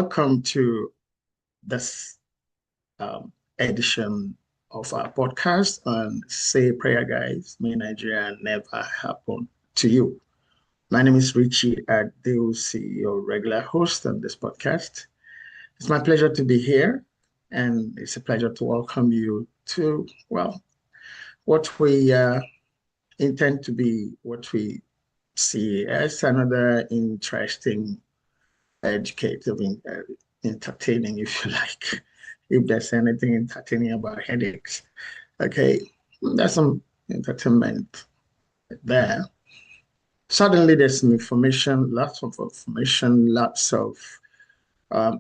Welcome to this edition of our podcast on Say Prayer Guys, May Nigeria Never Happen to You. My name is Richie Adewusi, your regular host on this podcast. It's my pleasure to be here, and it's a pleasure to welcome you to, well, what we intend to be, what we see as another interesting, educative, entertaining, if you like, if there's anything entertaining about headaches. Okay, there's some entertainment there. Suddenly, there's some information, lots of information, lots of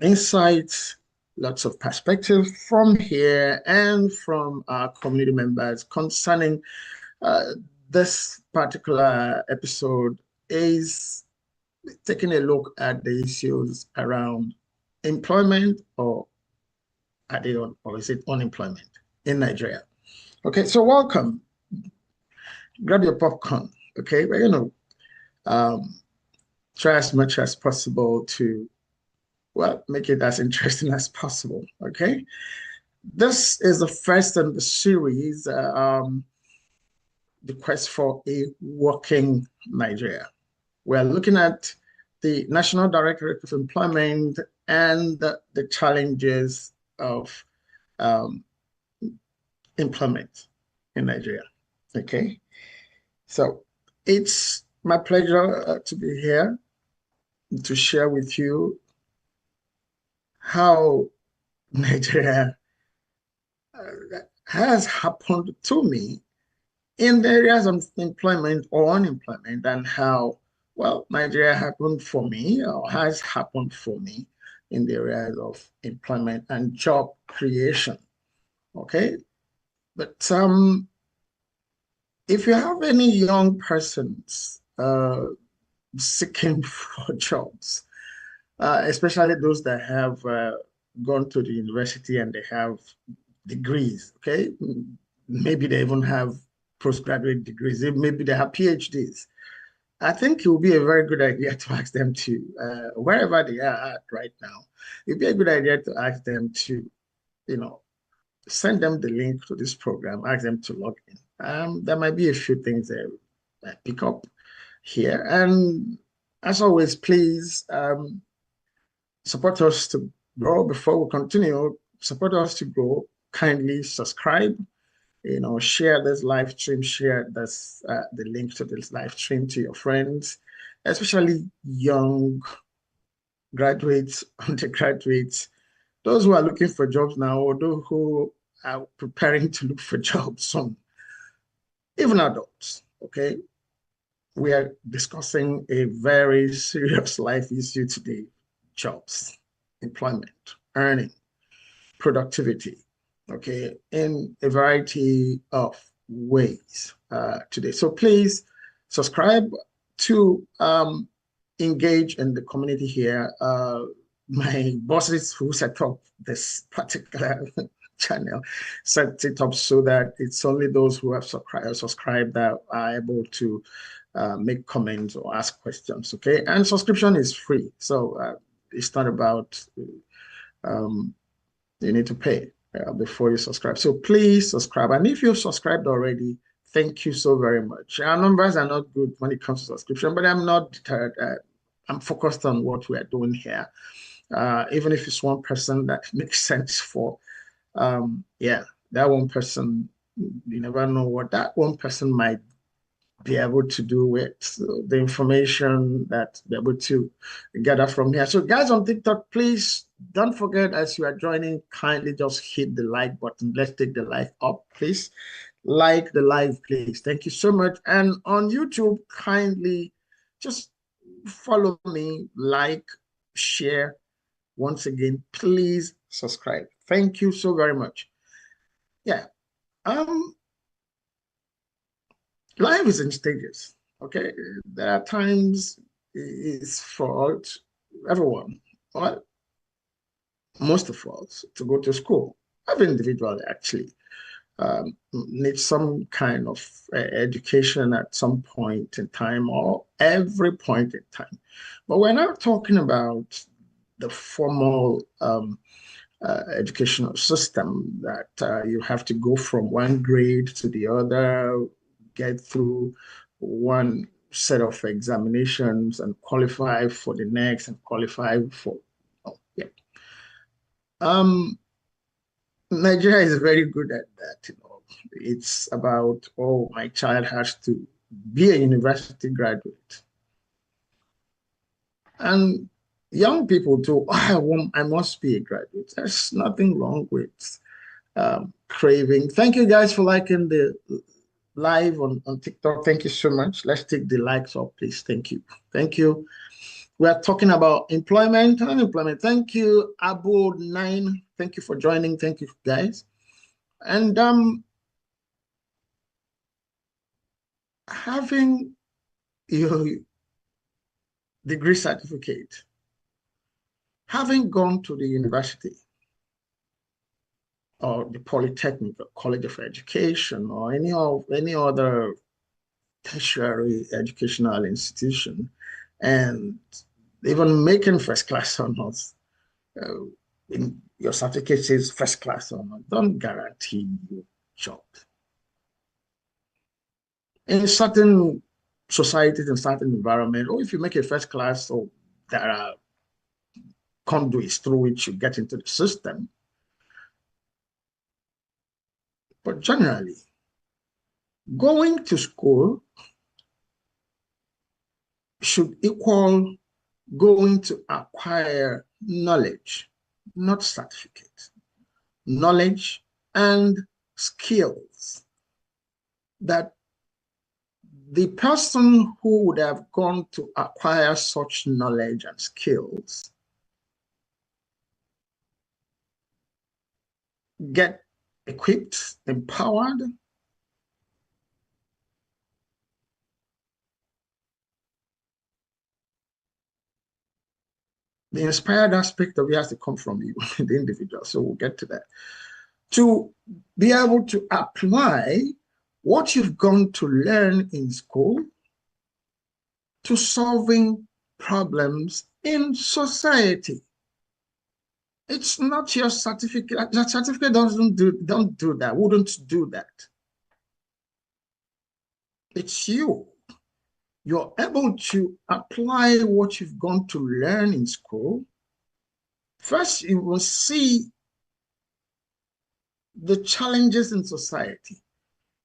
insights, lots of perspective from here and from our community members concerning this particular episode is taking a look at the issues around employment, or is it unemployment in Nigeria? Okay, so welcome. Grab your popcorn. Okay, we're try as much as possible to make it as interesting as possible. Okay, this is the first in the series, the quest for a working Nigeria. We're looking at the National Directorate of Employment and the challenges of employment in Nigeria. Okay, so it's my pleasure to be here to share with you how Nigeria has happened to me in the areas of employment or unemployment, and how, Nigeria happened for me, or has happened for me in the areas of employment and job creation. Okay, but if you have any young persons seeking for jobs, especially those that have gone to the university and they have degrees, okay, maybe they even have postgraduate degrees, maybe they have PhDs. I think it would be a very good idea to ask them to, wherever they are at right now, it'd be a good idea to ask them to, send them the link to this program, ask them to log in. There might be a few things they pick up here. And as always, please support us to grow. Before we continue, support us to grow. Kindly subscribe, share this live stream, share this the link to this live stream to your friends, especially young graduates, undergraduates, those who are looking for jobs now, or those who are preparing to look for jobs soon, even adults. Okay, we are discussing a very serious life issue today: jobs, employment, earning, productivity. Okay, in a variety of ways today. So please subscribe to engage in the community here. My bosses who set up this particular channel set it up so that it's only those who have subscribed that are able to make comments or ask questions. Okay, and subscription is free, so it's not about you need to pay before you subscribe. So please subscribe. And if you've subscribed already, thank you so very much. Our numbers are not good when it comes to subscription, but I'm not deterred. I'm focused on what we are doing here. Even if it's one person that makes sense for, that one person, you never know what that one person might be able to do with the information that they're able to gather from here. So guys on TikTok, please don't forget, as you are joining, kindly just hit the like button. Let's take the live up, please. Like the live, please. Thank you so much. And on YouTube, kindly just follow me, like, share. Once again, please subscribe. Thank you so very much. Yeah. Life is in stages. Okay, there are times it's for everyone, or most of us, to go to school. Every individual actually needs some kind of education at some point in time, or every point in time. But we're not talking about the formal educational system that you have to go from one grade to the other, get through one set of examinations and qualify for the next and qualify for, oh, yeah. Nigeria is very good at that, you know. It's about, oh, my child has to be a university graduate. And young people too, oh, I must be a graduate. There's nothing wrong with craving. Thank you guys for liking the live on TikTok. Thank you so much. Let's take the likes up, please. Thank you. Thank you. We are talking about employment and unemployment. Thank you, Abo9. Thank you for joining. Thank you, guys. And having your degree certificate, having gone to the university or the Polytechnic or College of Education or any other tertiary educational institution, and even making first class honors, in your certificate says first class honor, don't guarantee you a job. In certain societies and certain environment, or if you make a first class, so there are conduits through which you get into the system. But generally, going to school should equal going to acquire knowledge, not certificate, knowledge and skills that the person who would have gone to acquire such knowledge and skills get equipped, empowered, the inspired aspect of it has to come from you, the individual. So we'll get to that. To be able to apply what you've gone to learn in school to solving problems in society. It's not your certificate. That certificate don't do that, wouldn't do that. It's you. You're able to apply what you've gone to learn in school. First, you will see the challenges in society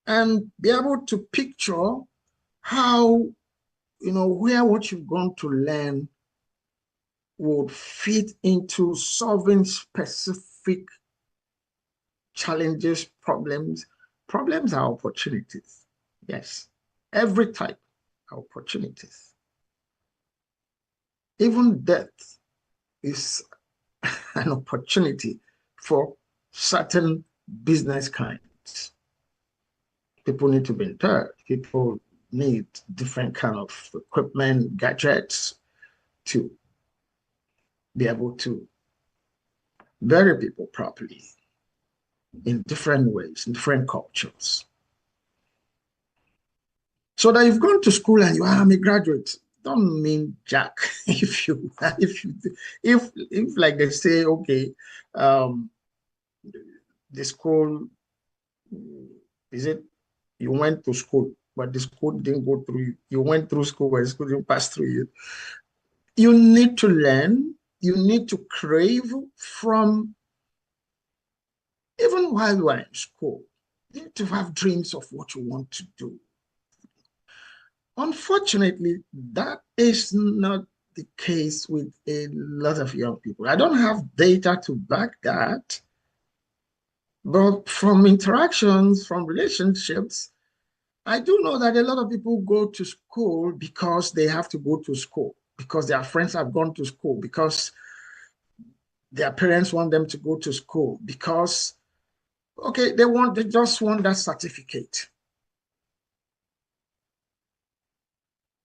and be able to picture how, you know, where what you've gone to learn would fit into solving specific challenges, problems. Problems are opportunities. Yes, every type of opportunities. Even death is an opportunity for certain business kinds. People need to be interred. People need different kind of equipment, gadgets to be able to bury people properly in different ways, in different cultures. So that you've gone to school and you are a graduate, don't mean jack. if like they say, okay, the school, is it you went to school, but the school didn't go through you. You went through school, but the school didn't pass through you. You need to learn, you need to crave from, even while you are in school, you need to have dreams of what you want to do. Unfortunately, that is not the case with a lot of young people. I don't have data to back that, but from interactions, from relationships, I do know that a lot of people go to school because they have to go to school, because their friends have gone to school, because their parents want them to go to school, because, okay, they just want that certificate.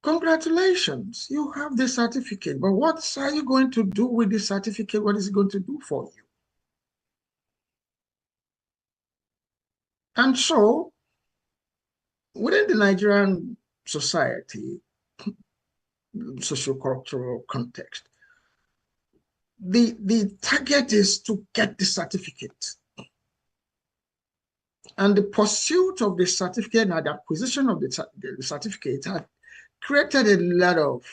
Congratulations, you have the certificate, but what are you going to do with the certificate? What is it going to do for you? And so, within the Nigerian society, sociocultural context, the target is to get the certificate. And the pursuit of the certificate and the acquisition of the certificate had created a lot of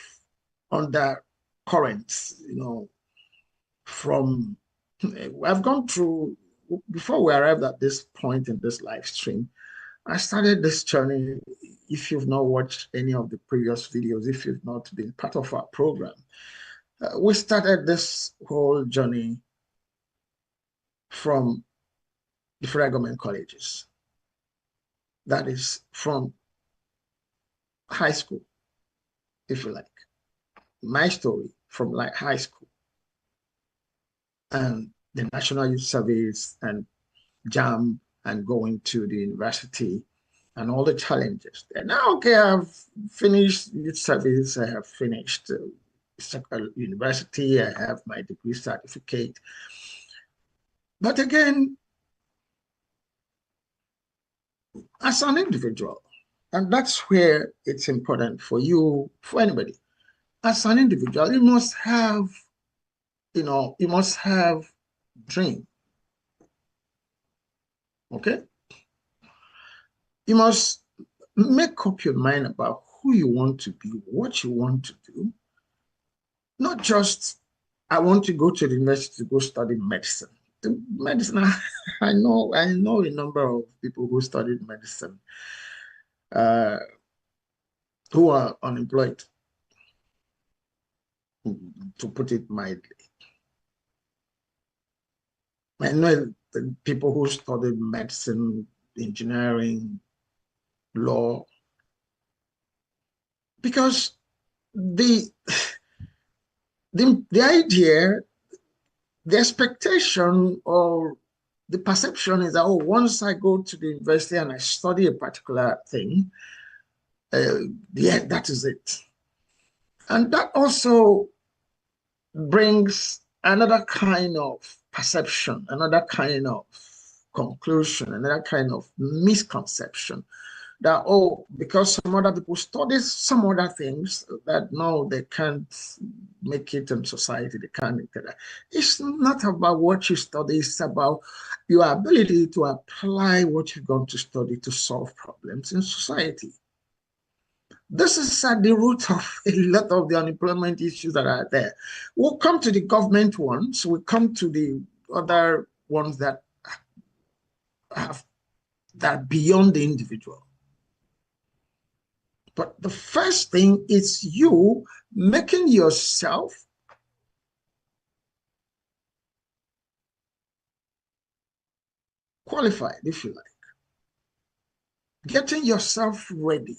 undercurrents, from, I've gone through, before we arrived at this point in this live stream, I started this journey. If you've not watched any of the previous videos, if you've not been part of our program, we started this whole journey from the federal government colleges. That is from high school, if you like. My story from like high school and the National Youth Service and JAM and going to the university and all the challenges. And now, okay, I've finished youth service, I have finished university, I have my degree certificate. But again, as an individual, and that's where it's important for you, for anybody, as an individual, you must have, you must have dream. Okay? You must make up your mind about who you want to be, what you want to do. Not just, I want to go to the university to go study medicine. The medicine, I know a number of people who studied medicine who are unemployed, to put it mildly. I know the people who studied medicine, engineering, law, because the idea, the expectation or the perception is that, oh, once I go to the university and I study a particular thing, yeah, that is it. And that also brings another kind of perception, another kind of conclusion, another kind of misconception that, oh, because some other people study some other things, that no, they can't make it in society, they can't make it. It's not about what you study, it's about your ability to apply what you're going to study to solve problems in society. This is at the root of a lot of the unemployment issues that are there. We'll come to the government ones, we'll come to the other ones that have that beyond the individual. But the first thing is you making yourself qualified, if you like. Getting yourself ready.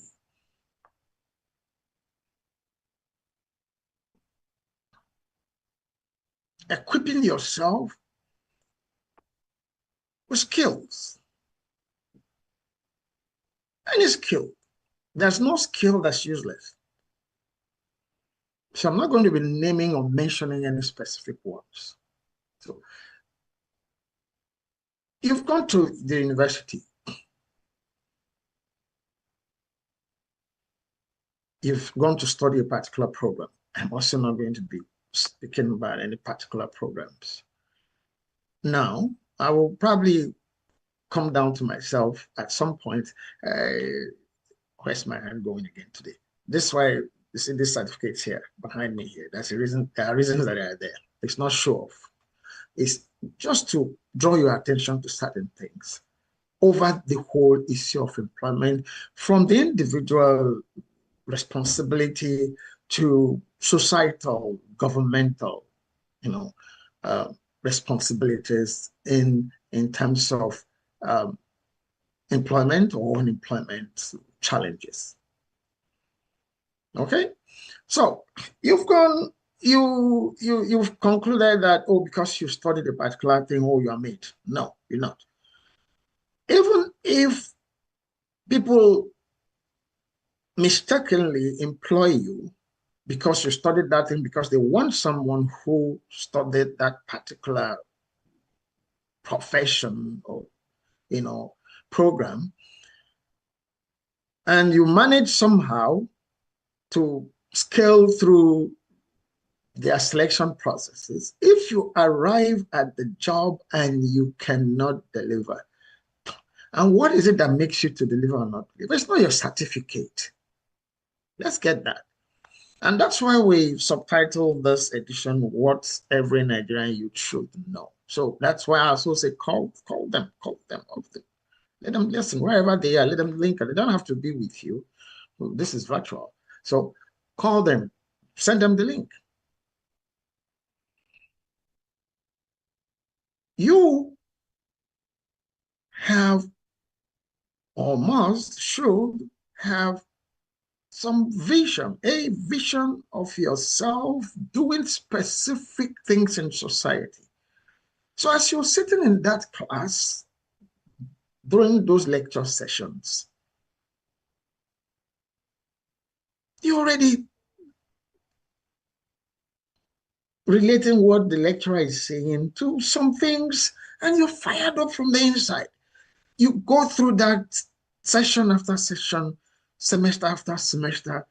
Equipping yourself with skills. Any skill. There's no skill that's useless. So I'm not going to be naming or mentioning any specific ones. So you've gone to the university. You've gone to study a particular program. I'm also not going to be speaking about any particular programs. Now, I will probably come down to myself at some point. Where's my hand going again today? This is why you see this certificate here behind me here. That's the reason. There are reasons that are there. It's not show off. It's just to draw your attention to certain things over the whole issue of employment, from the individual responsibility to societal, governmental, responsibilities in terms of employment or unemployment challenges. Okay, so you've concluded that, oh, because you studied a particular thing, oh, you are made. No, you're not. Even if people mistakenly employ you because you studied that thing, because they want someone who studied that particular profession or program, and you manage somehow to scale through their selection processes. If if you arrive at the job and you cannot deliver, and what is it that makes you to deliver or not deliver? It's not your certificate. Let's get that. And that's why we subtitled this edition, What Every Nigerian Youth Should Know. So that's why I also say call them. Let them listen wherever they are, let them link. They don't have to be with you. This is virtual. So call them, send them the link. You have or must, should have some vision, a vision of yourself doing specific things in society. So as you're sitting in that class during those lecture sessions, you're already relating what the lecturer is saying to some things, and you're fired up from the inside. You go through that session after session, semester after semester.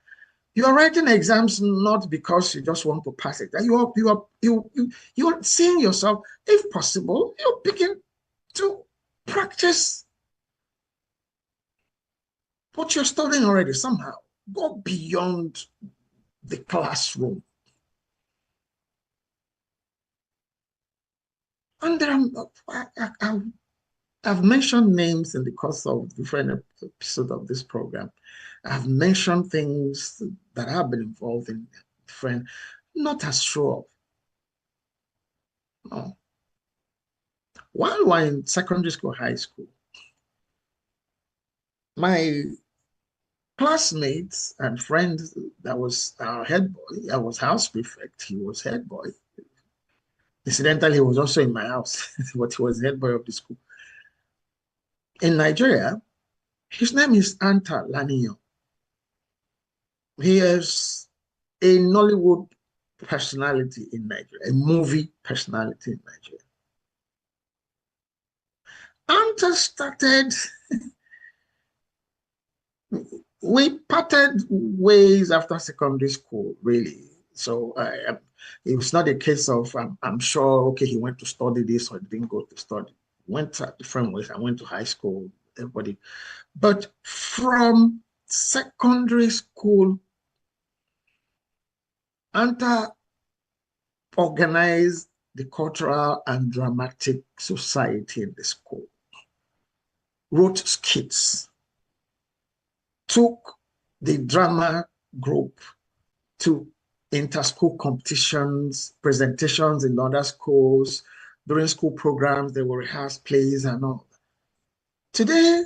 You are writing exams not because you just want to pass it. You're seeing yourself, if possible, you're beginning to practice what you're studying already somehow. Go beyond the classroom. And I've mentioned names in the course of different episodes of this program. I've mentioned things that I've been involved in, different, not as show up. No. While we're in secondary school, high school, my classmates and friends, that was our head boy, I was house prefect, he was head boy. Incidentally, he was also in my house, but he was head boy of the school. In Nigeria, his name is Anta Laniyo. He is a Nollywood personality in Nigeria, a movie personality in Nigeria. Anta started, we parted ways after secondary school, really. So it was not a case of, I'm sure, okay, he went to study this or didn't go to study. Went different ways. I went to high school, everybody. But from secondary school, Anta organized the cultural and dramatic society in the school, wrote skits, took the drama group to inter-school competitions, presentations in other schools. During school programs, they will rehearse plays and all. Today,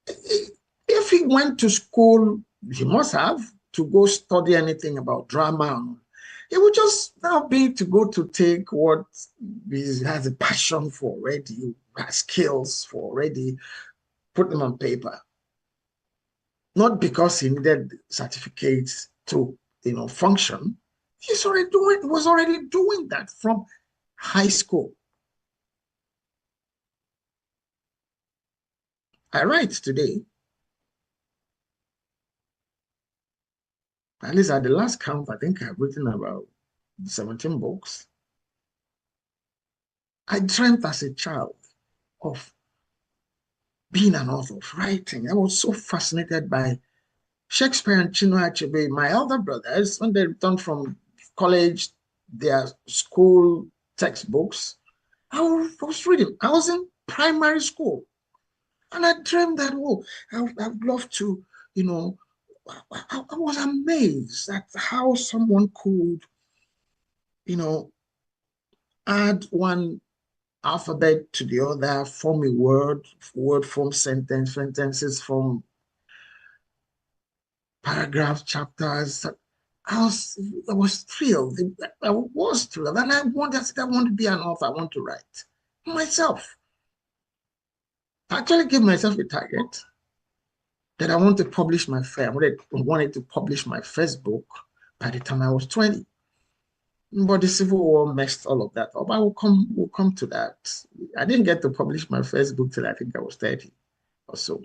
if he went to school, he must have to go study anything about drama. It would just now be to go to take what he has a passion for already, has skills for already, put them on paper. Not because he needed certificates to, function. Was already doing that from high school. I write today. At least at the last count, I think I've written about 17 books. I dreamt as a child of being an author, of writing. I was so fascinated by Shakespeare and Chinua Achebe. My elder brothers, when they returned from college, their school textbooks, I was reading. I was in primary school. And I dreamed that, I'd love to, I was amazed at how someone could, add one alphabet to the other, form a word form sentences form paragraphs, chapters. I was thrilled. I was thrilled. And I want to be an author. I want to write myself. I actually gave myself a target that I want to publish I wanted to publish my first book by the time I was 20. But the Civil War messed all of that up. We'll come to that. I didn't get to publish my first book till I think I was 30 or so.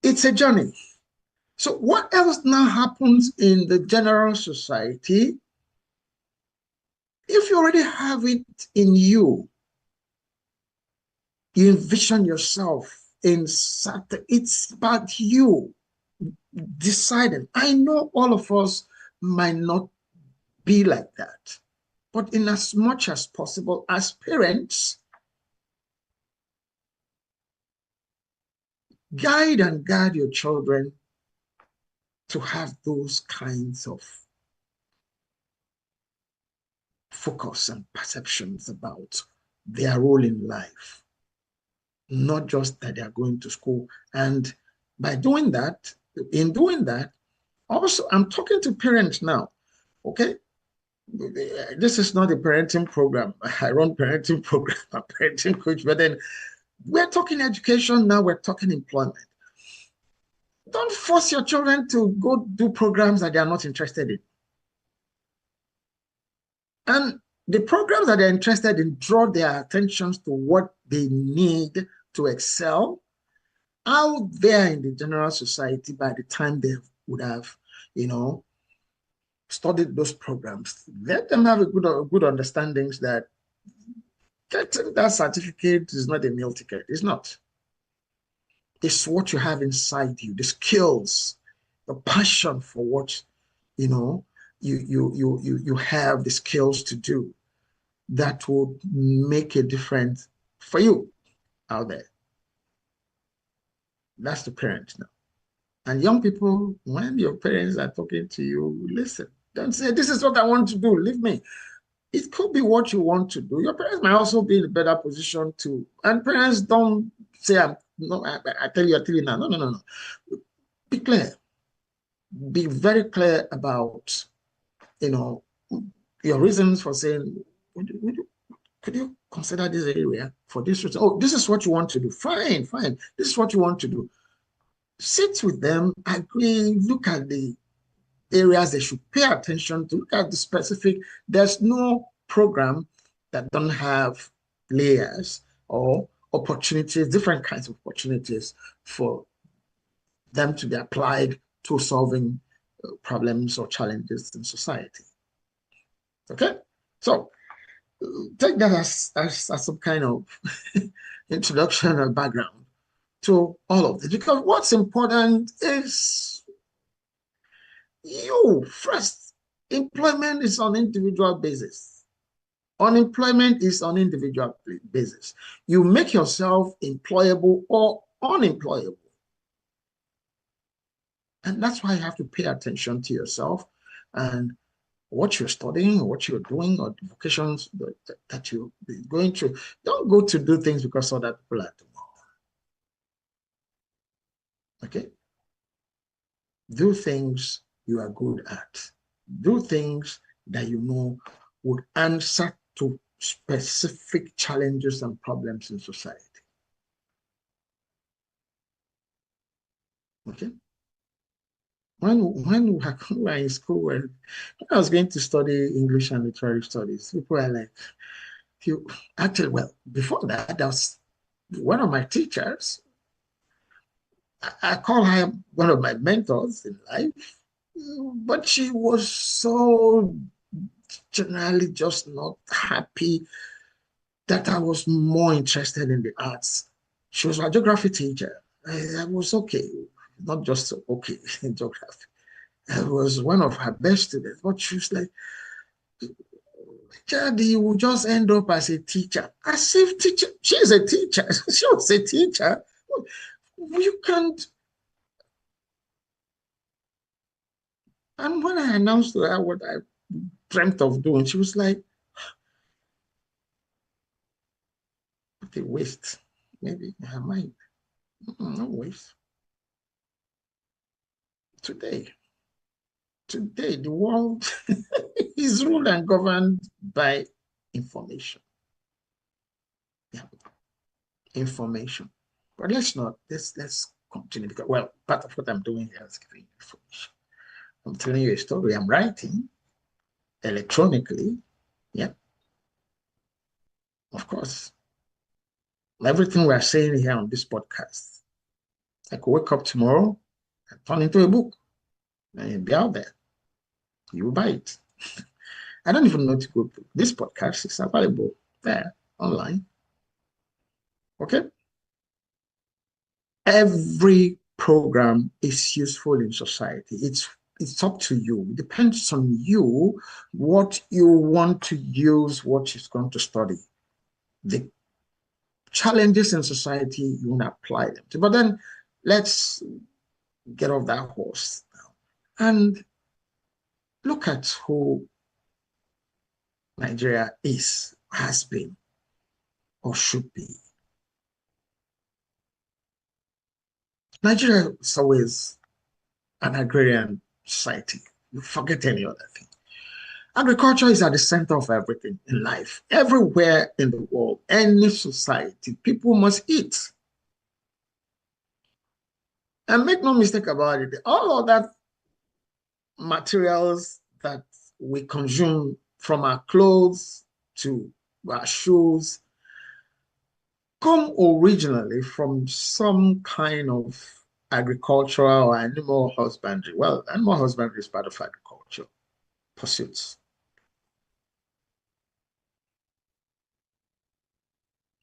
It's a journey. So what else now happens in the general society? If you already have it in you, you envision yourself in certain, it's about you deciding. I know all of us might not be like that, but in as much as possible, as parents, guide and guard your children to have those kinds of focus and perceptions about their role in life, not just that they are going to school. And by doing that, in doing that, also, I'm talking to parents now, okay? This is not a parenting program. I run parenting program, I'm a parenting coach, but then we're talking education now, we're talking employment. Don't force your children to go do programs that they are not interested in. And the programs that they're interested in draw their attentions to what they need to excel out there in the general society by the time they would have, studied those programs. Let them have a good understandings that getting that certificate is not a meal ticket. It's not. It's what you have inside you, the skills, the passion for what you have the skills to do that would make a difference for you out there. That's the parent now. And young people, when your parents are talking to you, listen. Don't say, this is what I want to do. Leave me. It could be what you want to do. Your parents might also be in a better position too. And parents don't say, no, I tell you now. No, no, no, no. Be clear. Be very clear about, your reasons for saying, could you consider this area for this reason? Oh, this is what you want to do. Fine, fine. This is what you want to do. Sit with them, agree, look at the areas they should pay attention to, look at the specific. There's no program that don't have layers or opportunities, different kinds of opportunities for them to be applied to solving problems or challenges in society. Okay? So take that as some kind of introduction or background to all of this, because what's important is you first. Employment is on individual basis. Unemployment is on individual basis. You make yourself employable or unemployable. And that's why you have to pay attention to yourself and what you're studying, what you're doing, or the vocations that you're going through. Don't go to do things because other people are doing. Okay? Do things you are good at. Do things that you know would answer to specific challenges and problems in society. Okay? When we were in school, when I was going to study English and literary studies, people were like, actually, well, before that, that was one of my teachers. I call her one of my mentors in life, but she was so generally just not happy that I was more interested in the arts. She was my geography teacher. I was okay, not just okay in geography. I was one of her best students, but she was like, Chad, you will just end up as a teacher. As if teacher, she's a teacher. She was a teacher. You can't. And when I announced to her what I dreamt of doing, she was like, what a waste. Maybe in her mind. No waste. Today, the world is ruled and governed by information. Yeah, information. But let's continue, because, well, part of what I'm doing here is giving information. I'm telling you a story. I'm writing electronically. Yeah, of course. Everything we're saying here on this podcast, I could wake up tomorrow and turn into a book. And it'll be out there. You will buy it. I don't even know to go to. This podcast is available there online. Okay? Every program is useful in society. It's up to you. It depends on you what you want to use, what you're going to study. The challenges in society, you want to apply them to. But then let's get off that horse now and look at who Nigeria is, has been, or should be. Nigeria is always an agrarian society. You forget any other thing. Agriculture is at the center of everything in life. Everywhere in the world, any society, people must eat. And make no mistake about it, all of that materials that we consume, from our clothes to our shoes, come originally from some kind of agricultural or animal husbandry. Well, animal husbandry is part of agriculture pursuits.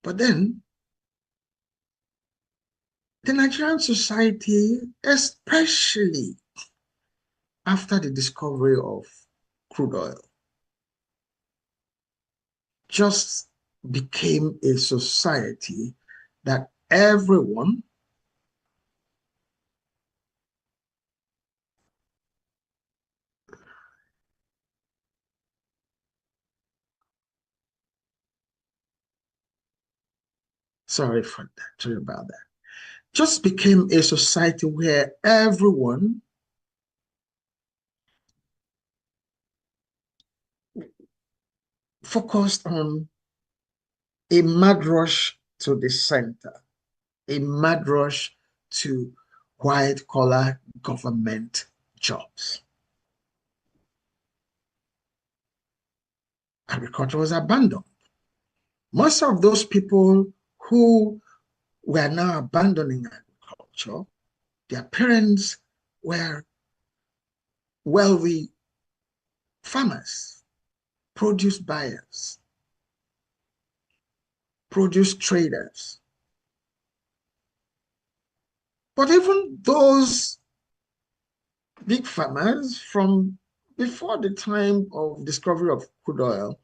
But then, the Nigerian society, especially after the discovery of crude oil, just became a society that everyone sorry for that, sorry about that, just became a society where everyone focused on a mad rush to the center, a mad rush to white collar government jobs. Agriculture was abandoned. Most of those people who were now abandoning agriculture, their parents were wealthy farmers, produce buyers, produce traders. But even those big farmers from before the time of discovery of crude oil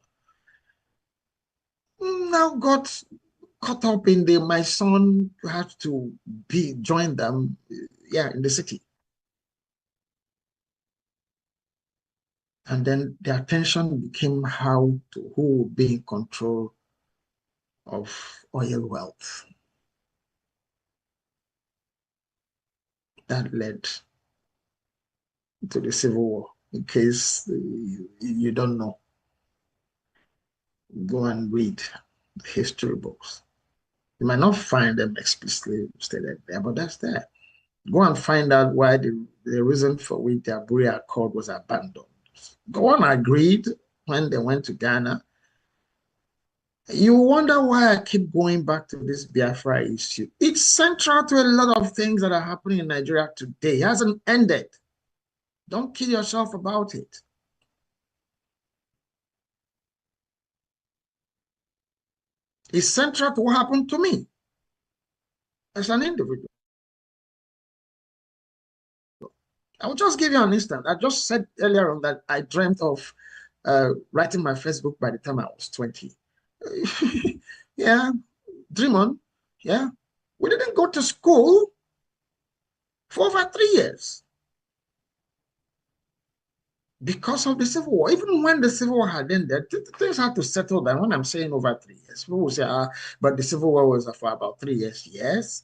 now got caught up in the my son had to join them, in the city. And then the attention became who would be in control of oil wealth. That led to the Civil War. In case you don't know, go and read the history books. You might not find them explicitly stated there, but that's there. Go and find out why the reason for which the Aburi Accord was abandoned. Gowon agreed when they went to Ghana. You wonder why I keep going back to this Biafra issue. It's central to a lot of things that are happening in Nigeria today. It hasn't ended. Don't kill yourself about it. It's central to what happened to me as an individual. I will just give you an instance. I just said earlier on that I dreamt of writing my first book by the time I was 20. Yeah, dream on. Yeah. We didn't go to school for over 3 years because of the Civil War. Even when the Civil War had ended, things had to settle down. When I'm saying over 3 years, people will say, but the Civil War was for about 3 years. Yes.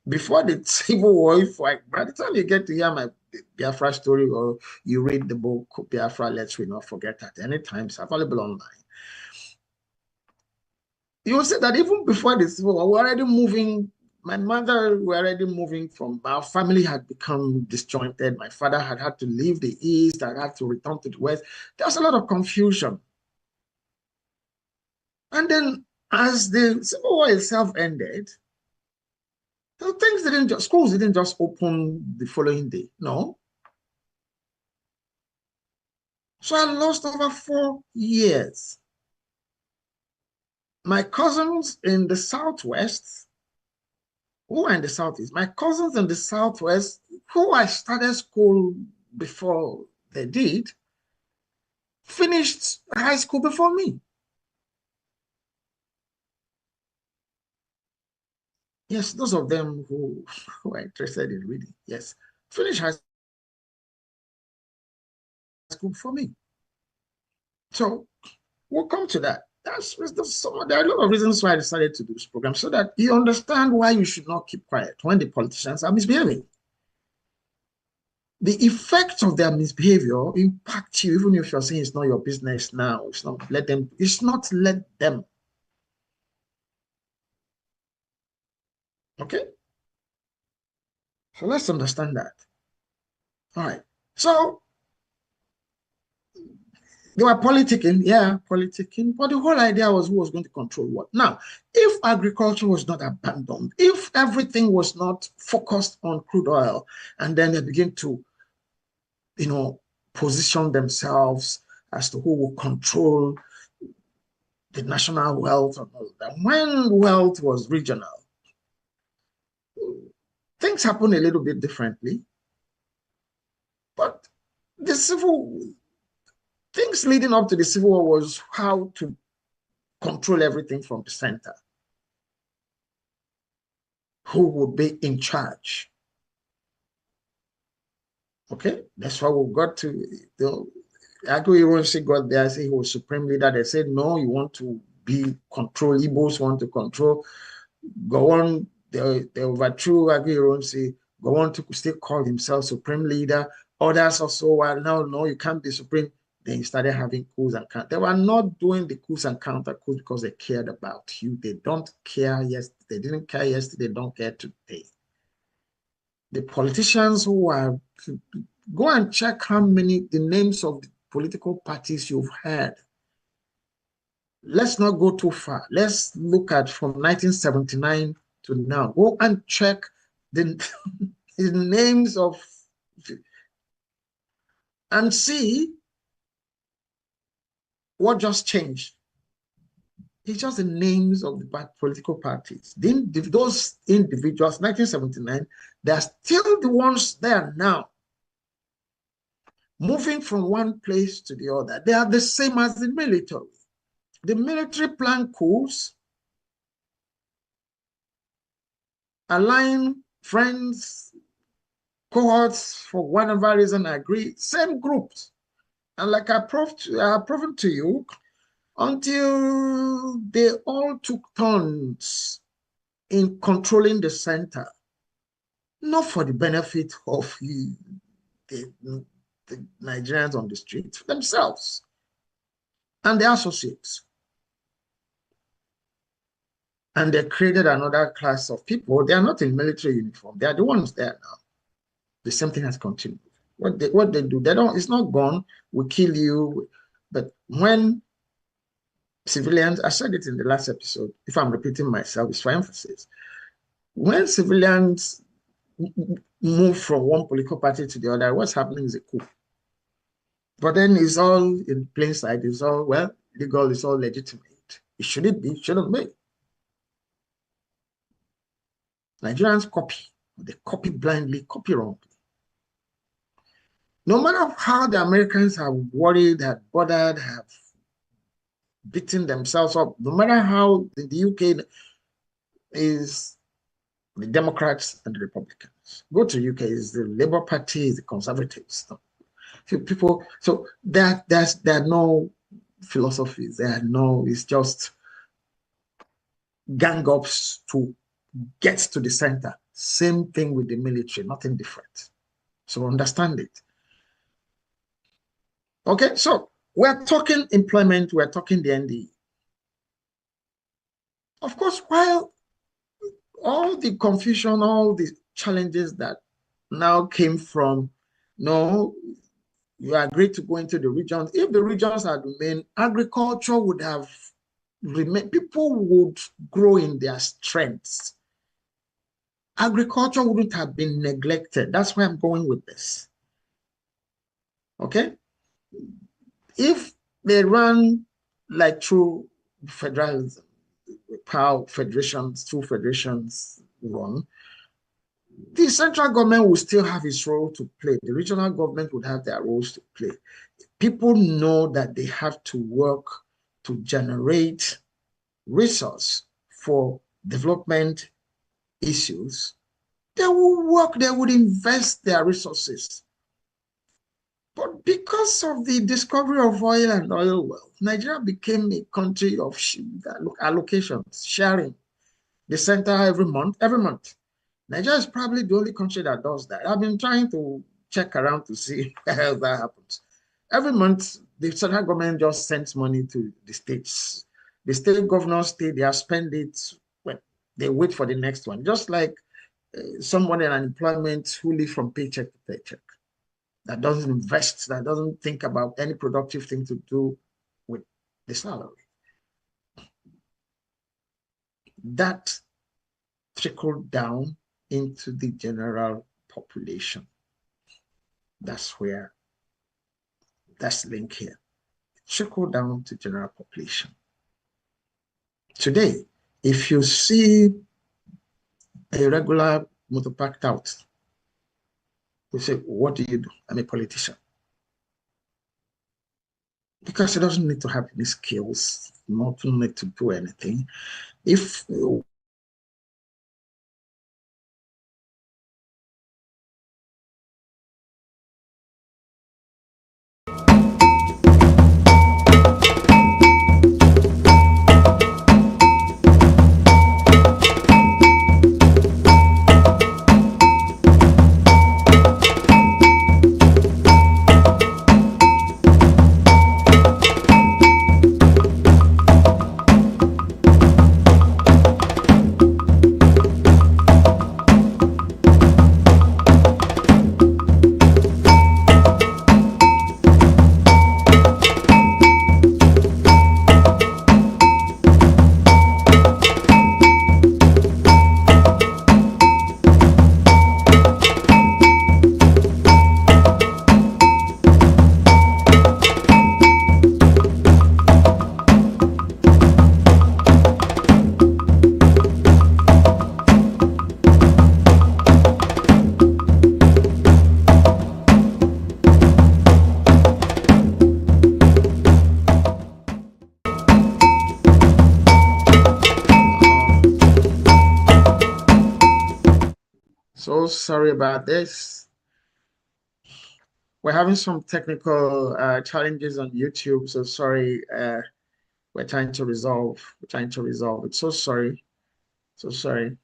Before the Civil War, by the time you get to hear my Biafra story or you read the book Biafra, Let's We Not Forget at any time, it's available online. You will see that even before the Civil War, we're already moving. My mother were already moving from, our family had become disjointed. My father had to leave the East, I had to return to the West. There was a lot of confusion. And then as the Civil War itself ended, So schools didn't just open the following day. No. So I lost over 4 years. My cousins in the Southwest, who are in the Southeast, my cousins in the Southwest, who I started school before they did, finished high school before me. Yes, those of them who are interested in reading, yes, finished high school before me. So we'll come to that. There are a lot of reasons why I decided to do this program, so that you understand why you should not keep quiet when the politicians are misbehaving. The effect of their misbehavior impact you, even if you're saying it's not your business now. It's not let them. Okay? So let's understand that. All right. So they were politicking, yeah, politicking, but the whole idea was who was going to control what. Now, if agriculture was not abandoned, if everything was not focused on crude oil, and then they begin to, position themselves as to who will control the national wealth and all that. When wealth was regional, things happen a little bit differently. But the things leading up to the Civil War was how to control everything from the center. Who would be in charge? Okay, that's why we got to Adewusi got there. Say he was supreme leader. They said no, you want to be control. Igbos want to control. Go on. They overthrew Adewusi. Go on to still call himself supreme leader. Others also, well, no, you can't be supreme. Then you started having coups and counter. They were not doing the coups and counter coups because they cared about you. They don't care. Yes, they didn't care yesterday. They don't care today. The politicians who are, go and check the names of the political parties you've heard. Let's not go too far. Let's look at from 1979 to now. Go and check the names of, and see what just changed. It's just the names of the political parties. Those individuals, 1979, they're still the ones there now. Moving from one place to the other. They are the same as the military. The military plan coups, align friends, cohorts, for whatever reason, agree, same groups. And like I have proven to you, until they all took turns in controlling the center, not for the benefit of the Nigerians on the street, themselves and their associates. And they created another class of people. They are not in military uniform. They are the ones there now. The same thing has continued. What they do, it's not gone, we kill you. But when civilians, I said it in the last episode, if I'm repeating myself, it's for emphasis. When civilians move from one political party to the other, what's happening is a coup. But then it's all in plain sight. It's all, well, legal, it's all legitimate. It shouldn't be, it shouldn't be. Nigerians copy. They copy blindly, copy wrongly. No matter how the Americans have worried, have bothered, have beaten themselves up, no matter how the UK is the Democrats and the Republicans. Go to UK, is the Labour Party, is the Conservatives. People, so there are no philosophies, it's just gang ups to get to the center. Same thing with the military, nothing different. So understand it. Okay, so we're talking employment, we're talking the NDE. Of course, while all the confusion, all the challenges that now came from, no, you agreed to go into the regions. If the regions had remained, agriculture would have remained, people would grow in their strengths. agriculture wouldn't have been neglected. That's where I'm going with this. Okay? If they run like through federalism, how federations, two federations run, the central government will still have its role to play. The regional government would have their roles to play. People know that they have to work to generate resource for development issues. They will work, they would invest their resources. But because of the discovery of oil and oil wealth, Nigeria became a country of allocations, sharing the center every month. Nigeria is probably the only country that does that. I've been trying to check around to see how that happens. Every month, the central government just sends money to the states. The state governors stay there, spend it, when they wait for the next one. Just like someone in unemployment who lives from paycheck to paycheck, that doesn't invest, that doesn't think about any productive thing to do with the salary. That trickled down into the general population. That's where that's link here. Trickle down to general population. Today, if you see a regular motor parked out, you say, what do you do? I'm a politician. Because it doesn't need to have any skills, not need to do anything. If so sorry about this. We're having some technical challenges on YouTube, so sorry. We're trying to resolve. We're trying to resolve it. So sorry. So sorry.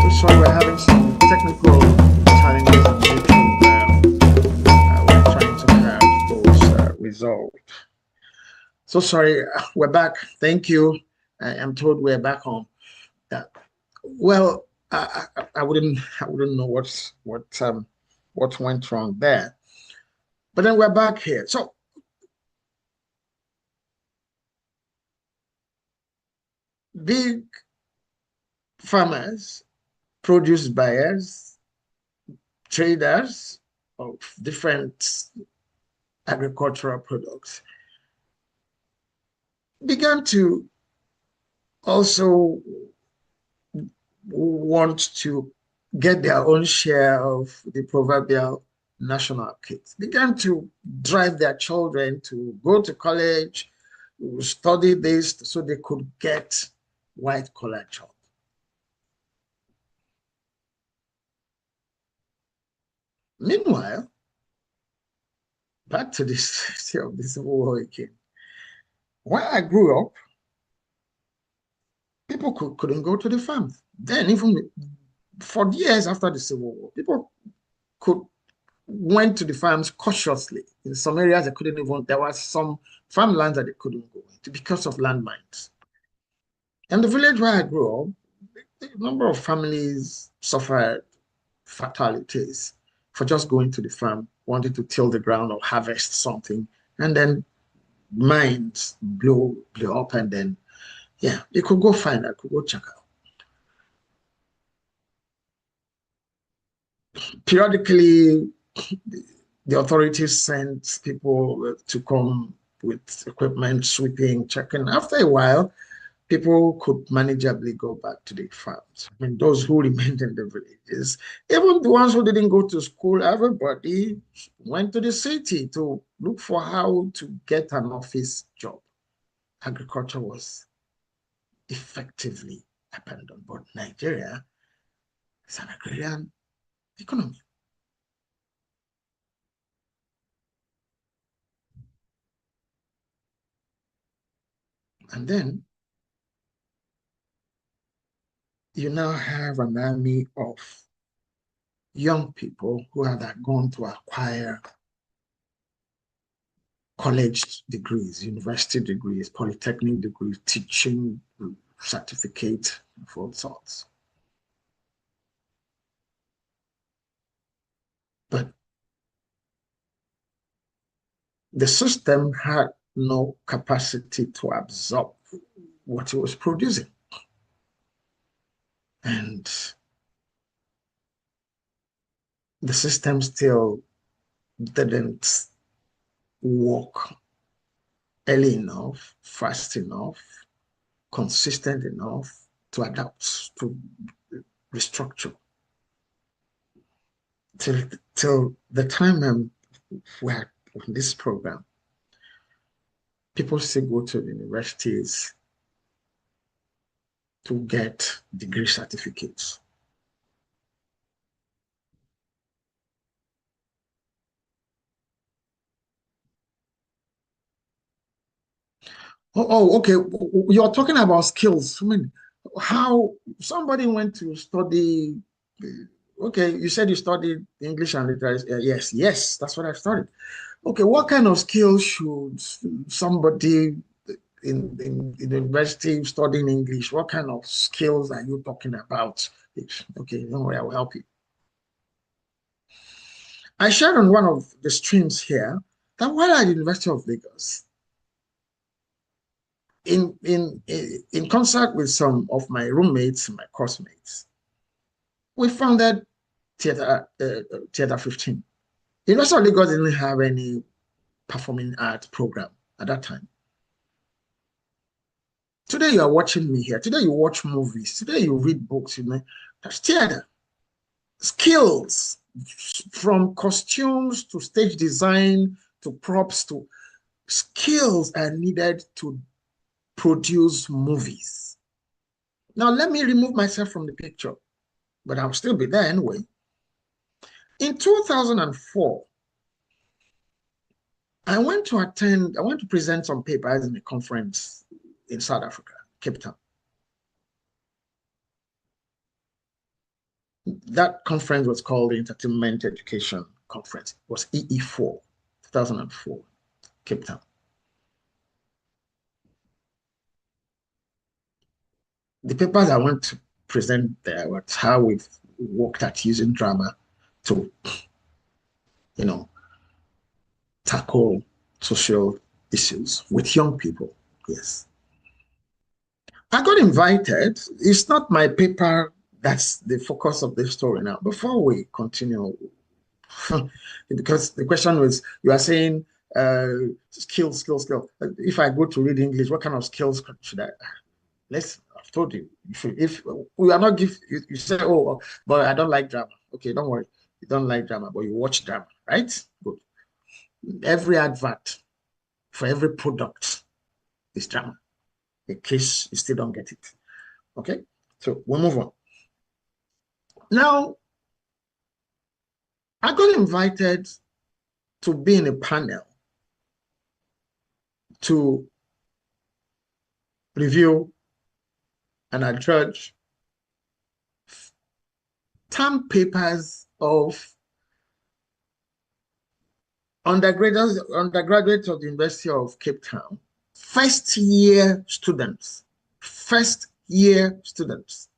So sorry, we're having some technical challenges on YouTube. We're trying to have those resolved. So sorry, we're back. Thank you. I'm told we're back home. Well, I wouldn't know what went wrong there. But then we're back here. So big farmers, produce buyers, traders of different agricultural products began to also want to get their own share of the proverbial national cake. Began to drive their children to go to college, study this so they could get white-collar job. Meanwhile, back to this of the Civil War again. When I grew up, people couldn't go to the farms. Then, even for years after the Civil War, people could went to the farms cautiously. In some areas, they couldn't even, there was some farmlands that they couldn't go into because of landmines. And the village where I grew up, a number of families suffered fatalities for just going to the farm, wanting to till the ground or harvest something, and then mines blew up, and then yeah, you could go find, I could go check out. Periodically, the authorities sent people to come with equipment, sweeping, checking. After a while, people could manageably go back to the farms. I mean, those who remained in the villages, even the ones who didn't go to school, everybody went to the city to look for how to get an office job. Agriculture was effectively abandoned, but Nigeria is an agrarian economy. And then you now have an army of young people who have gone to acquire college degrees, university degrees, polytechnic degrees, teaching certificate of all sorts. But the system had no capacity to absorb what it was producing. And the system still didn't work early enough, fast enough, consistent enough to adapt, to restructure. Till the time we're on this program, people still go to universities to get degree certificates. Okay. You're talking about skills. I mean, how somebody went to study. Okay, you said you studied English and literature. Yes, that's what I studied. Okay, what kind of skills should somebody in the university studying English, what kind of skills are you talking about? Okay, don't worry, I will help you. I shared on one of the streams here that while at the University of Lagos, in concert with some of my roommates, my course-mates, we founded Theater 15. University of Lagos didn't have any performing arts program at that time. Today you are watching me here. Today you watch movies. Today you read books. You know, that's theater. Skills from costumes to stage design to props to skills are needed to produce movies. Now let me remove myself from the picture, but I'll still be there anyway. In 2004, I went to present some papers in a conference in South Africa, Cape Town. That conference was called the Entertainment Education Conference. It was EE4, 2004, Cape Town. The papers I went to present there was how we've worked at using drama to, you know, tackle social issues with young people. Yes. I got invited. It's not my paper that's the focus of the story now. Before we continue, because the question was, you are saying skills. If I go to read English, what kind of skills should I? I've told you, if we are not you say, oh, but I don't like drama. Okay, don't worry. You don't like drama, but you watch drama, right? Good. Every advert for every product is drama, in case you still don't get it. Okay, so we'll move on. Now, I got invited to be in a panel to review and adjudge term papers of undergraduates of the University of Cape Town, first-year students. First-year students.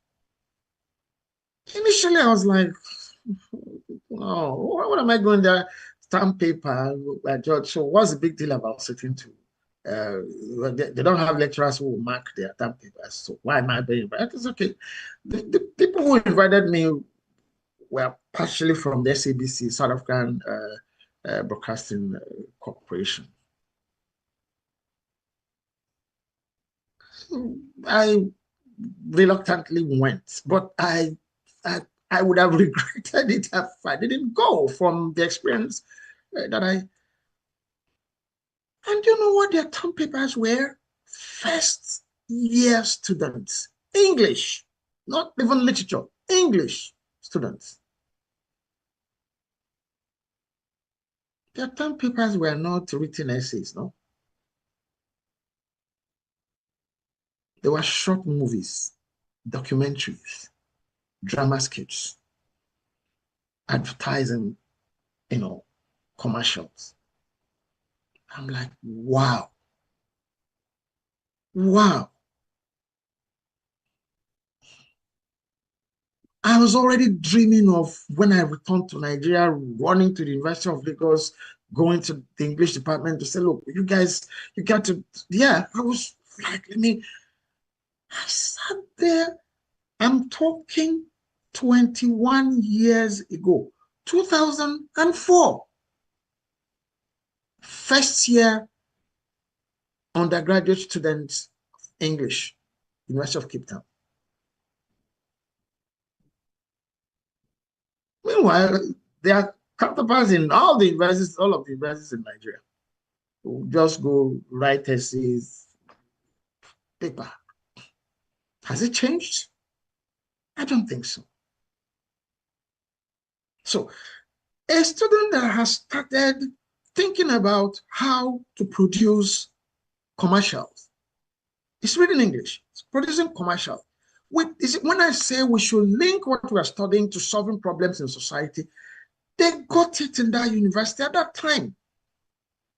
Initially, I was like, oh, what am I going there? Stamp paper, George. So what's the big deal about sitting to? They don't have lecturers who will mark their stamp papers. So why am I being invited? It's okay. The people who invited me were partially from the SABC, South African Broadcasting Corporation. I reluctantly went, but I would have regretted it if I didn't go from the experience that I. And you know what their term papers were? First year students, English, not even literature, English students. Their term papers were not written essays, no. They were short movies, documentaries, drama skits, advertising, commercials. I'm like, wow. Wow. I was already dreaming of when I returned to Nigeria, running to the University of Lagos, going to the English department to say, look, you guys, you got to, yeah, I was like, I sat there, I'm talking 21 years ago, 2004. First year undergraduate students, English, University of Cape Town. Meanwhile, there are counterparts in all of the universities in Nigeria who just go write essays, paper. Has it changed? I don't think so. So, a student that has started thinking about how to produce commercials, it's reading English, it's producing commercials. When I say we should link what we are studying to solving problems in society, they got it in that university at that time.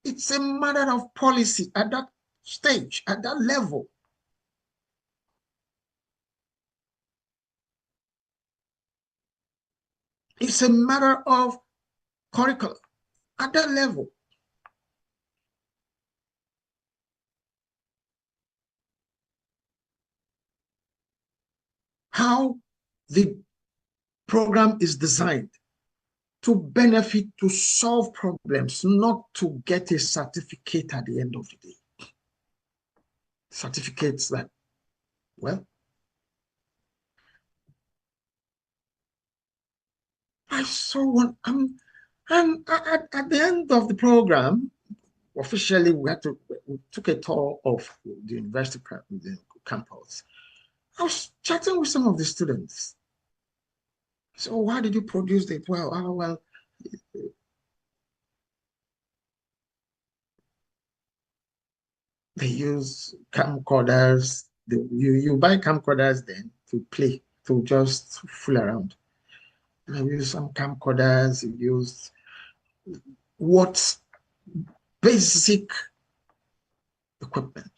It's a matter of policy at that stage, at that level. It's a matter of curriculum at that level. How the program is designed to benefit, to solve problems, not to get a certificate at the end of the day. Certificates that, well, I saw one, and at the end of the program, officially we took a tour of the university campus. I was chatting with some of the students. So why did you produce it? Well, they use camcorders. You buy camcorders then to play, to just fool around. And I use some camcorders, use what basic equipment.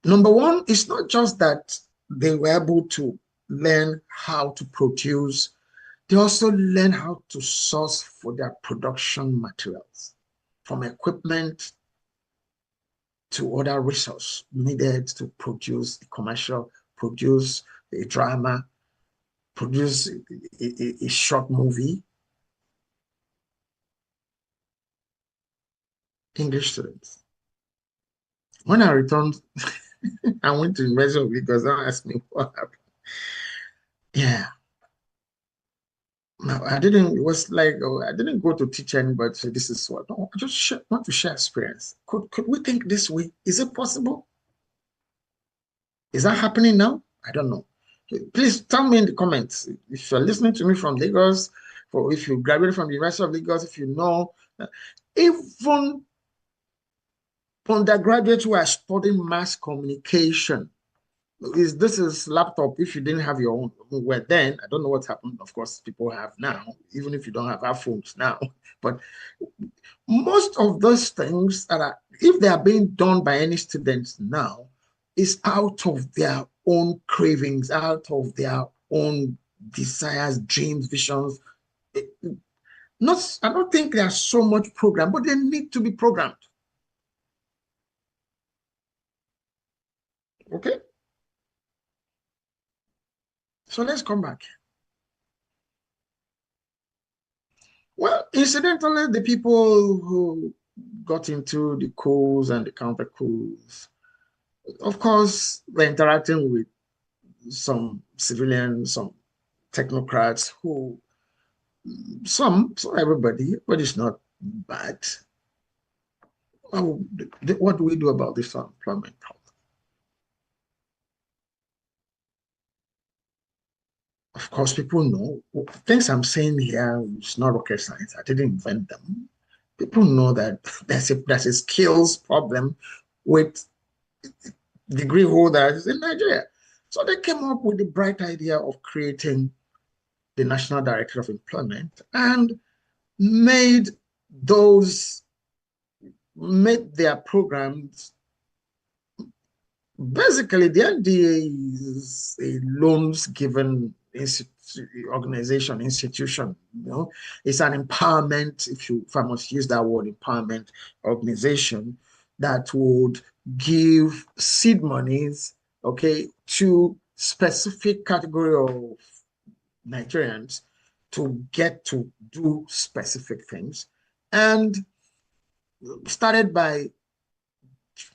Number one, it's not just that they were able to learn how to produce, they also learn how to source for their production materials, from equipment to other resources needed to produce a commercial, produce a drama, produce a short movie. English students. When I returned, I went to University of Lagos. Don't ask me what happened. Yeah. No, I didn't. It was like, oh, I didn't go to teach anybody. So this is what. No, I just want to share experience. Could we think this way? Is it possible? Is that happening now? I don't know. Please tell me in the comments if you're listening to me from Lagos, or if you graduated from the University of Lagos, if you know, even undergraduates who are studying mass communication, This is laptop if you didn't have your own. Well, then I don't know what happened. Of course, people have now, even if you don't have our phones now. But most of those things that are, if they are being done by any students now, is out of their own cravings, out of their own desires, dreams, visions. Not, I don't think they are so much programmed, but they need to be programmed. Okay, so let's come back. Well, incidentally, the people who got into the coups and the counter coups, of course, they're interacting with some civilians, some technocrats who, some, everybody, but it's not bad. What do we do about this unemployment problem? Of course, people know things I'm saying here is not rocket science. I didn't invent them. People know that there's a skills problem with degree holders in Nigeria. So they came up with the bright idea of creating the National Directorate of Employment and made those made their programs. Basically, the NDE is a loans given organization, institution. You know, it's an empowerment, if I must use that word, empowerment organization that would give seed monies, okay, to specific category of Nigerians to get to do specific things, and started by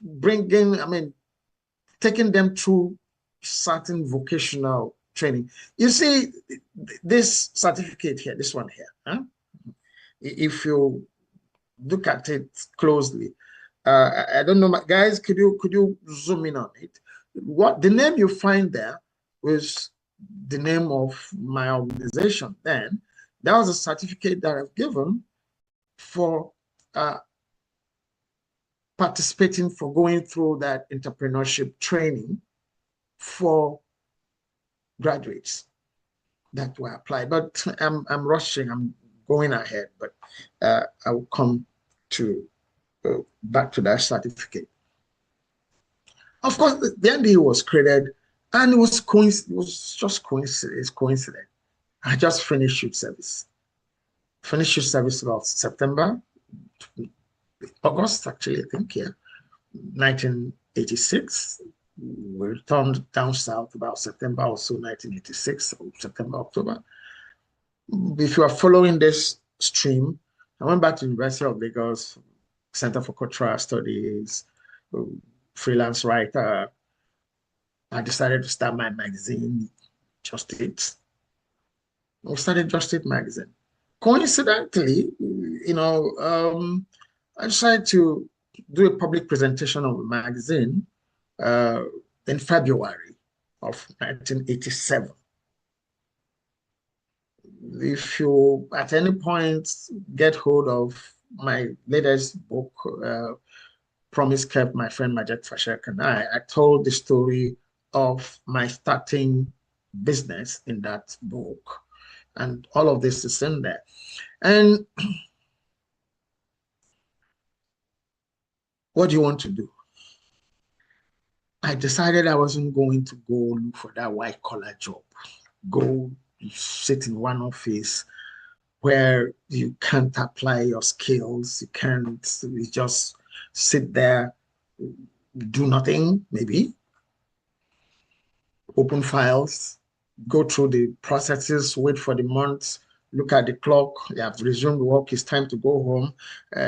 bringing, I mean, taking them through certain vocational training. You see, this certificate here, this one here, huh? If you look at it closely, I don't know, guys, could you zoom in on it? What the name you find there was the name of my organization. Then that was a certificate that I've given for participating, for going through that entrepreneurship training for graduates that were applied. But I'm rushing, I'm going ahead, but I will come to back to that certificate. Of course, the NDE was created, and it was just coincidence. I just finished youth service. Finished youth service about September, August, actually, I think, yeah, 1986. We returned down south about September or so, 1986, or September, October. If you are following this stream, I went back to University of Lagos, Center for Cultural Studies, freelance writer. I decided to start my magazine, Just It. We started Just It magazine. Coincidentally, I decided to do a public presentation of the magazine in February of 1987. If you at any point get hold of my latest book, Promise Kept, my friend Majek Fashek and I told the story of my starting business in that book. And all of this is in there. And what do you want to do? I decided I wasn't going to go look for that white collar job. Go sit in one office where you can't apply your skills. You just sit there, do nothing, maybe, open files, go through the processes, wait for the months, look at the clock, you have resumed work, it's time to go home,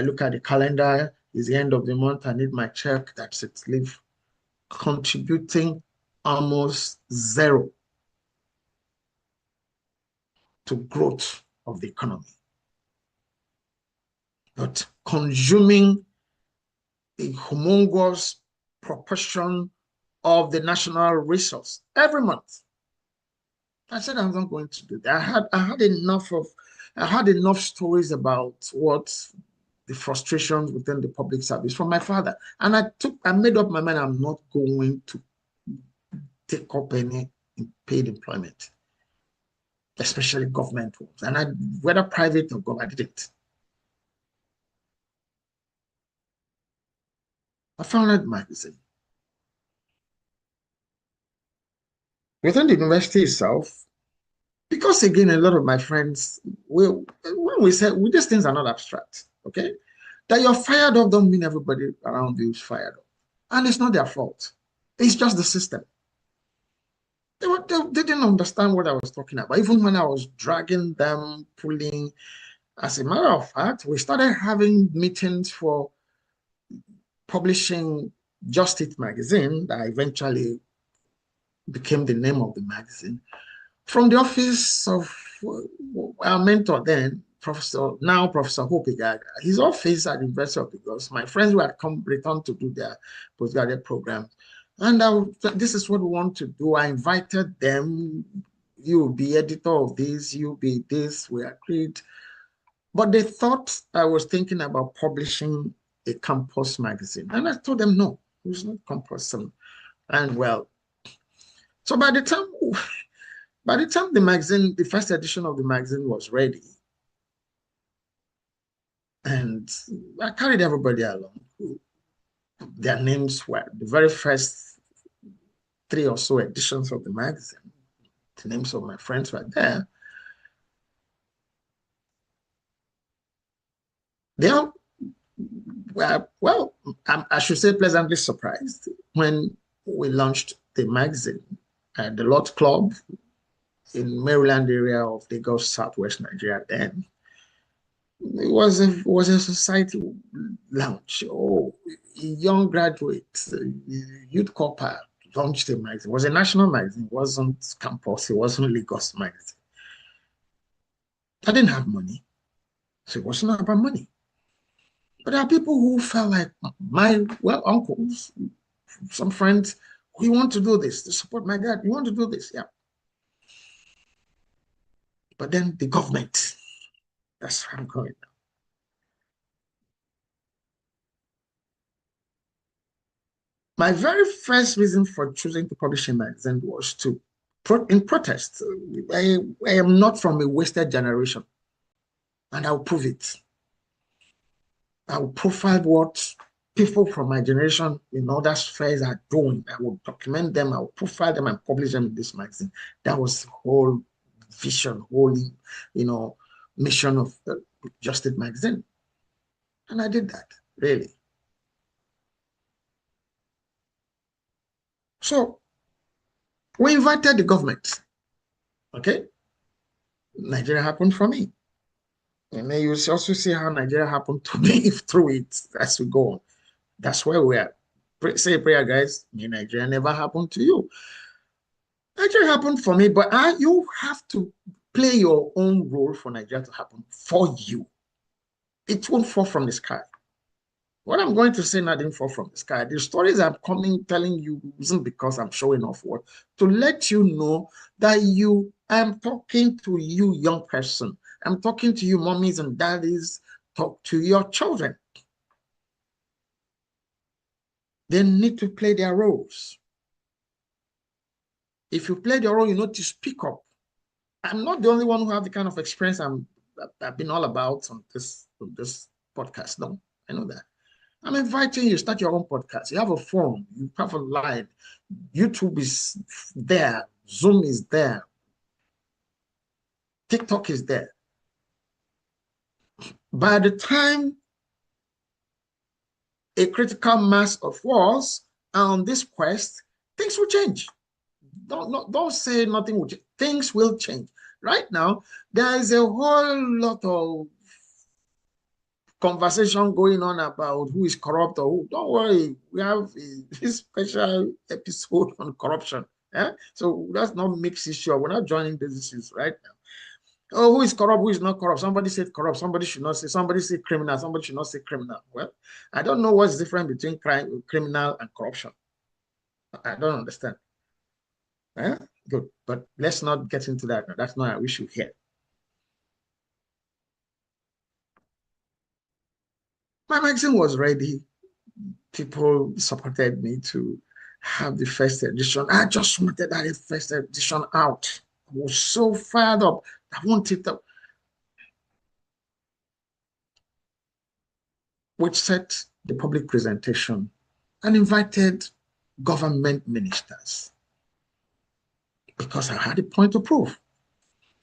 look at the calendar, it's the end of the month, I need my check, that's it, leave. Contributing almost zero to growth of the economy, but consuming a humongous proportion of the national resource every month. I said I'm not going to do that. I had enough stories about what the frustrations within the public service from my father. And I made up my mind I'm not going to take up any paid employment, especially government ones. And whether private or government, I didn't. I founded the magazine. Within the university itself, because again, a lot of my friends, when we say these things are not abstract, okay? That you're fired up don't mean everybody around you is fired up. And it's not their fault. It's just the system. They didn't understand what I was talking about. Even when I was dragging them, pulling. As a matter of fact, we started having meetings for publishing Just It magazine that eventually became the name of the magazine. From the office of our mentor then, Professor Hope Igaga, his office at the University of Lagos, my friends who had returned to do their postgraduate program. And this is what we want to do. I invited them. You'll be editor of this, you'll be this. We agreed. But they thought I was thinking about publishing a campus magazine. And I told them, no, it was not compulsory. And well, so by the time the magazine, the first edition of the magazine was ready, and I carried everybody along. Their names were the very first 3 or so editions of the magazine. The names of my friends were there. They are, well, I should say pleasantly surprised when we launched the magazine at the Lot Club in Maryland area of Lagos, Southwest Nigeria then. It was a society lounge. Oh, young graduates, youth corps launched a magazine. It was a national magazine. It wasn't campus. It wasn't Lagos magazine. I didn't have money, so it wasn't about money. But there are people who felt like my uncles, some friends, we want to do this to support my dad. We want to do this, yeah. But then the government, that's where I'm going now. My very first reason for choosing to publish a magazine was in protest. I am not from a wasted generation, and I'll prove it. I'll profile what people from my generation in other spheres are doing. I will document them, I will profile them and publish them in this magazine. That was the whole vision, whole, mission of Just It magazine. And I did that, really. So we invited the government. Okay. Nigeria happened for me. And then you also see how Nigeria happened to me through it as we go on. That's where we are. Say a prayer, guys. May Nigeria never happen to you. Nigeria happened for me, but you have to play your own role for Nigeria to happen for you. It won't fall from the sky. What I'm going to say now didn't fall from the sky. The stories I'm telling you isn't because I'm showing off what, to let you know that I'm talking to you, young person. I'm talking to you, mommies and daddies. Talk to your children. They need to play their roles. If you play their role, you know to speak up. I'm not the only one who have the kind of experience I've been all about on this podcast. No, I know that. I'm inviting you to start your own podcast. You have a phone, you have a line, YouTube is there, Zoom is there, TikTok is there. By the time a critical mass of us are on this quest, things will change. Don't say nothing will change. Things will change. Right now, there is a whole lot of conversation going on about who is corrupt or who. Don't worry, we have a special episode on corruption. So that's not mixed issue. We're not joining these issues right now. Oh, who is corrupt, who is not corrupt? Somebody said corrupt, somebody should not say, somebody said criminal, somebody should not say criminal. Well, I don't know what's different between criminal and corruption. I don't understand. Good, but let's not get into that now. That's not our issue here. My magazine was ready. People supported me to have the first edition. I just wanted that first edition out. I was so fired up. I wanted to. Which set the public presentation and invited government ministers because I had a point to prove.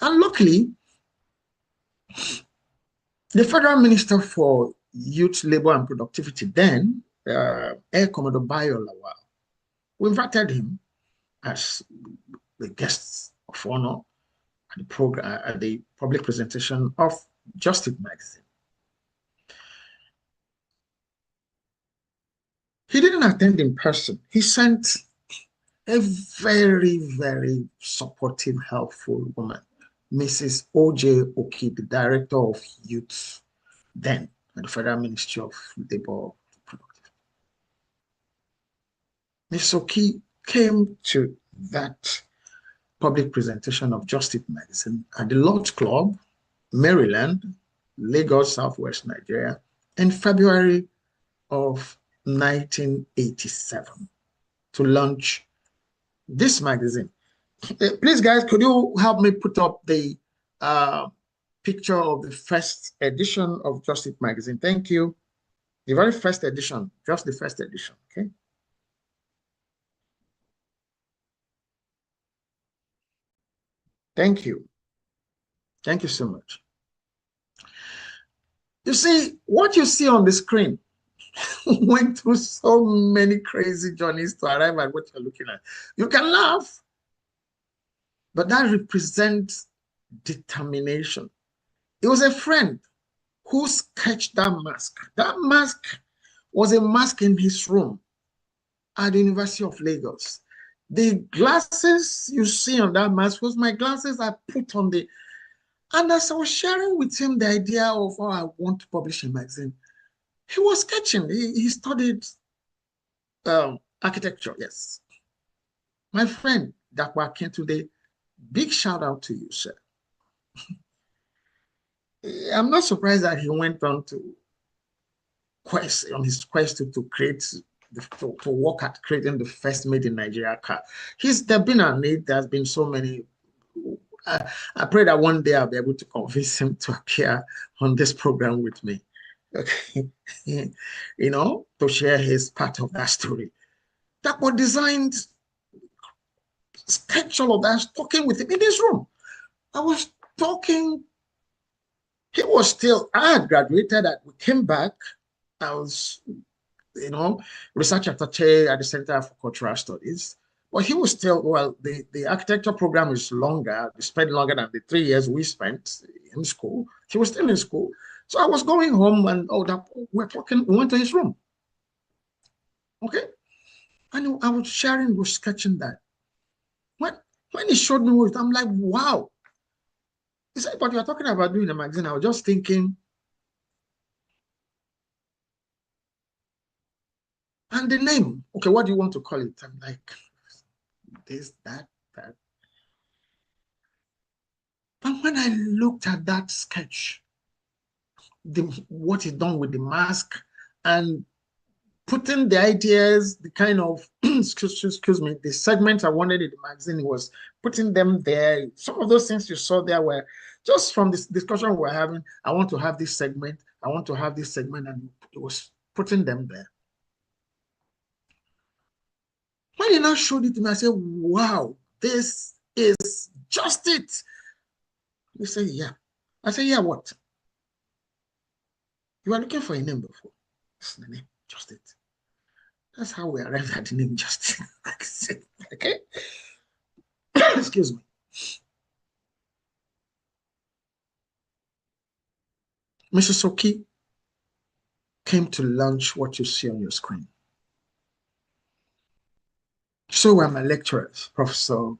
And luckily, the Federal Minister for Youth, Labor and Productivity then, Air Commodore Bayo Lawal, we invited him as the guest of honor at the program, at the public presentation of Justice magazine. He didn't attend in person. He sent a very, very supportive, helpful woman, Mrs. O.J. Oki, the Director of Youth, then at the Federal Ministry of Labor. Mrs. Oki came to that public presentation of Justice magazine at the Lodge Club, Maryland, Lagos, Southwest Nigeria, in February of 1987 to launch this magazine. Please, guys, could you help me put up the picture of the first edition of Justice magazine? Thank you. The very first edition, just the first edition, okay? Thank you. Thank you so much. You see, what you see on the screen went through so many crazy journeys to arrive at what you're looking at. You can laugh, but that represents determination. It was a friend who sketched that mask. That mask was a mask in his room at the University of Lagos. The glasses you see on that mask was my glasses I put on the, and as I was sharing with him the idea of how I want to publish a magazine, he was sketching. He studied architecture, yes. My friend, Dakwa Kentude, big shout out to you, sir. I'm not surprised that he went on to his quest to create, to work at creating the first made in Nigeria car. There's been a need, there's been so many. I pray that one day I'll be able to convince him to appear on this program with me. Okay, you know, to share his part of that story. That was designed, sketch all of that. I was talking with him in this room. I was talking. He was still, I had graduated, we came back. I was, you know, research attaché at the Center for Cultural Studies. But he was still, well, the architecture program is longer. We spent longer than the 3 years we spent in school. He was still in school. So I was going home and we're talking, we went to his room. Okay. And I was sharing, was sketching that. When he showed me what, I'm like, wow. He said, but you're talking about doing a magazine. I was just thinking. And the name, okay, what do you want to call it? I'm like, this, that. But when I looked at that sketch, what he's done with the mask and putting the ideas, the kind of, excuse me, the segments I wanted in the magazine, it was putting them there. Some of those things you saw there were just from this discussion we're having. I want to have this segment. I want to have this segment. And it was putting them there. When he now showed it to me, I said, wow, this is just it. He said, yeah. I said, yeah, what? You were looking for a name before. This is the name, just it. That's how we arrived at the name, just it. Okay? Excuse me. Mrs. Oki came to launch what you see on your screen. So were my lecturers, Professor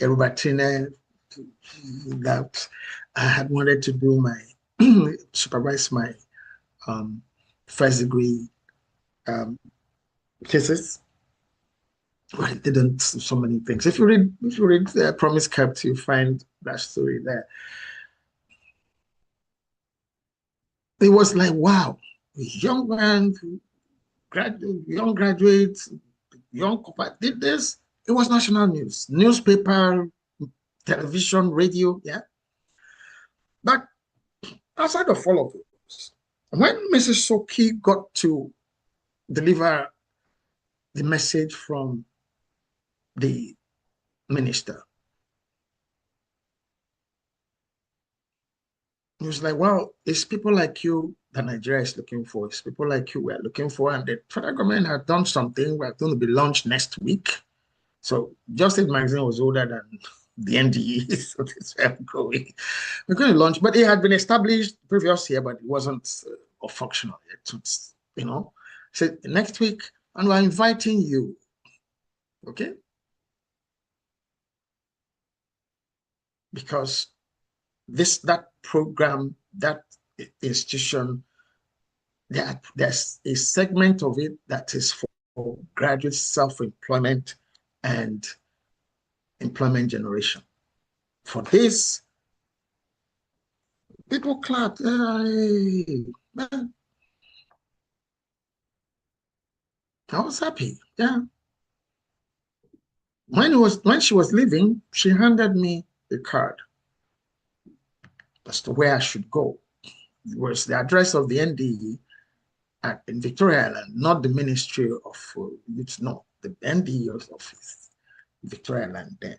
Erubatine, that I had wanted to do supervise my first degree thesis. But it didn't, so many things. If you read Promise Kept, you find that story there. It was like, wow, young man, young graduates, young couple did this. It was national news, newspaper, television, radio, yeah. But outside of all of those, when Mrs. Soki got to deliver the message from the minister, he was like, well, it's people like you that Nigeria is looking for. It's people like you we're looking for. And the federal government had done something. We're going to be launched next week. So Justice magazine was older than the NDE. So that's where I'm going. We're going to launch, but it had been established previous year, but it wasn't functional yet. It's, you know, so next week, and we're inviting you. Okay? Because that program, that institution, there's a segment of it that is for graduate self-employment and employment generation. For this, people clapped. Hey, man. I was happy. Yeah. When she was leaving, she handed me a card as to where I should go. It was the address of the NDE in Victoria Island, not the Ministry of Youth, no, the NDE office, Victoria Island then.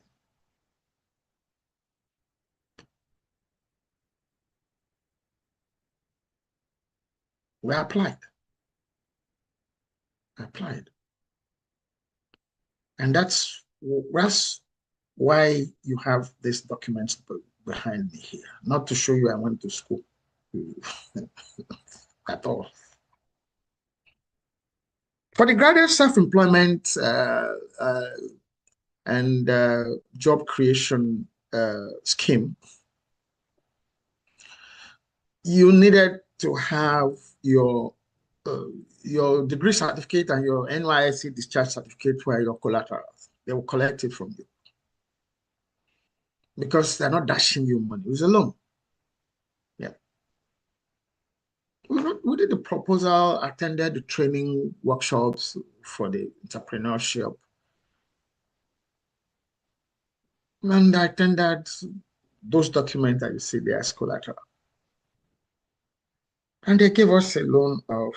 We applied. And that's why you have these documents behind me here. Not to show you I went to school at all. For the graduate self-employment and job creation scheme, you needed to have your degree certificate and your NYSC discharge certificate were your collaterals. They will collect it from you because they're not dashing you money. It was a loan. Yeah. We did the proposal, attended the training workshops for the entrepreneurship. And I attended those documents that you see there as collateral. And they gave us a loan of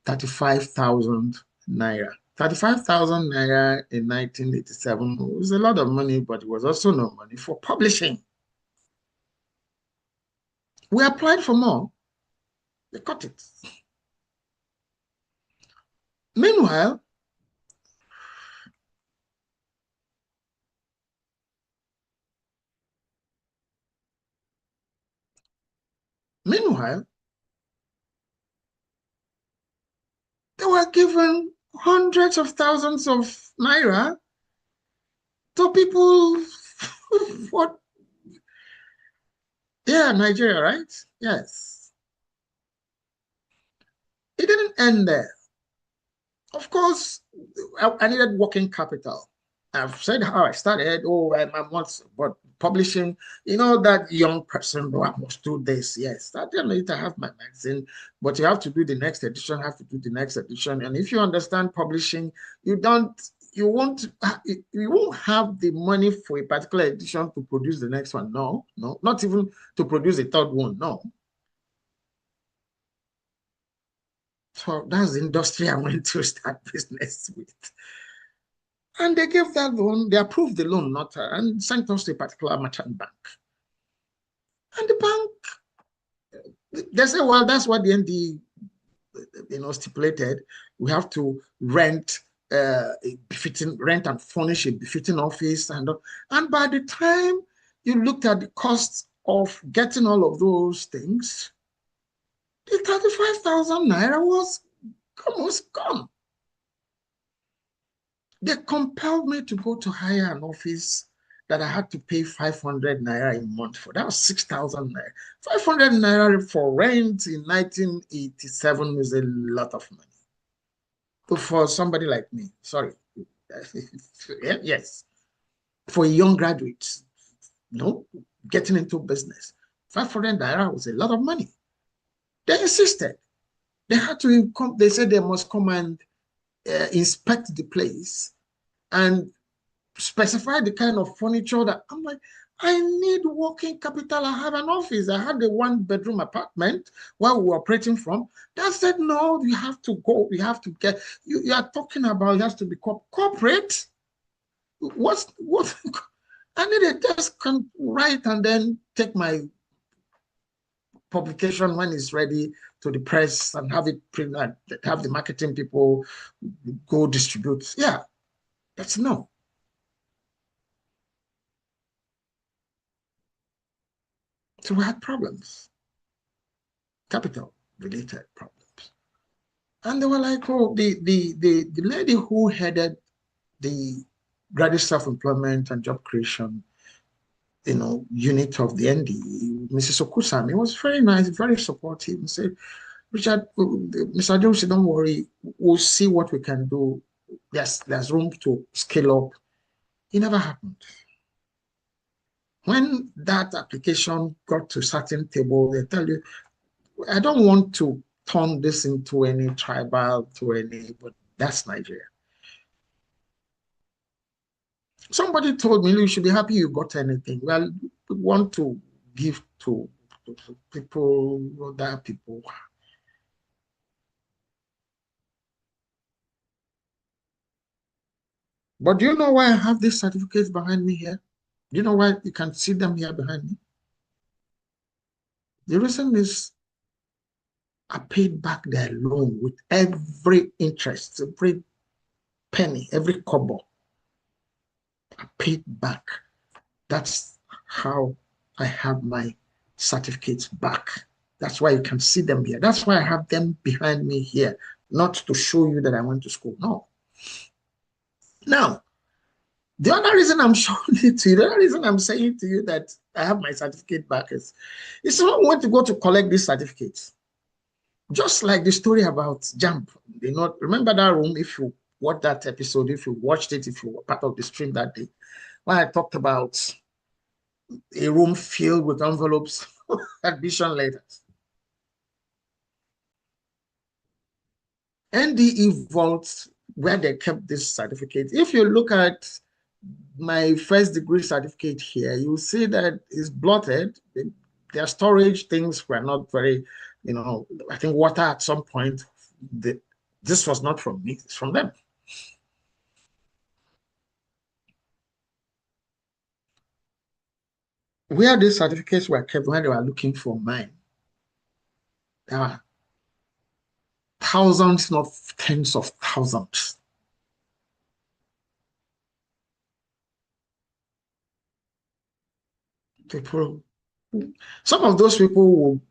35,000 naira. 35,000 naira in 1987 was a lot of money, but it was also no money for publishing. We applied for more. They cut it. Meanwhile, they were given hundreds of thousands of naira to people. What? Yeah, Nigeria, right? Yes. It didn't end there. Of course, I needed working capital. I've said how I started. Oh, I'm once, but publishing, you know, that young person, oh, I must do this. Yes, I didn't need to have my magazine, but you have to do the next edition, have to do the next edition. And if you understand publishing, you won't have the money for a particular edition to produce the next one. No, not even to produce a third one. No. So that's the industry I went to start business with. And they gave that loan, they approved the loan, and sent us to a particular merchant bank. And the bank, they said, well, that's what the NDE stipulated. We have to rent rent and furnish a befitting office. And by the time you looked at the costs of getting all of those things, the 35,000 naira was almost gone. They compelled me to go to hire an office that I had to pay 500 naira a month for. That was 6,000 naira. 500 naira for rent in 1987 was a lot of money. But for somebody like me, sorry. Yes. For a young graduate, getting into business, 500 naira was a lot of money. They insisted. They had to come, they said they must come and inspect the place and specify the kind of furniture that I'm like, I need working capital. I have an office. I had a one-bedroom apartment where we were operating from. That said, no, you have to go. You have to get, you are talking about, it has to be corporate. What? I need a desk can write and then take my publication when it's ready to the press and have it print and have the marketing people go distribute. Yeah, that's no. So we had problems, capital related problems. And they were like, oh, the lady who headed the graduate self-employment and job creation, unit of the NDE, Mrs. Okusami, was very nice, very supportive, and said, Richard, Mr. Adewusi, don't worry, we'll see what we can do. There's room to scale up. It never happened. When that application got to a certain table, they tell you, I don't want to turn this into any tribal, but that's Nigeria. Somebody told me, you should be happy you got anything. Well, we want to give to people, other people. But do you know why I have these certificates behind me here? Do you know why you can see them here behind me? The reason is I paid back their loan with every interest, every penny, every kobo. I paid back. That's how I have my certificates back. That's why you can see them here. That's why I have them behind me here, not to show you that I went to school. No. Now, the other reason I'm showing it to you, the other reason I'm saying to you that I have my certificate back is someone want to go to collect these certificates. Just like the story about Jump. Remember that room if you watched that episode, if you watched it, if you were part of the stream that day, when I talked about a room filled with envelopes, admission letters. NDE vaults where they kept this certificate. If you look at my first degree certificate here, you see that it's blotted. Their storage things were not very, I think water at some point, this was not from me, it's from them. Where these certificates were kept when they were looking for mine, there were thousands, not tens of thousands. People, some of those people will,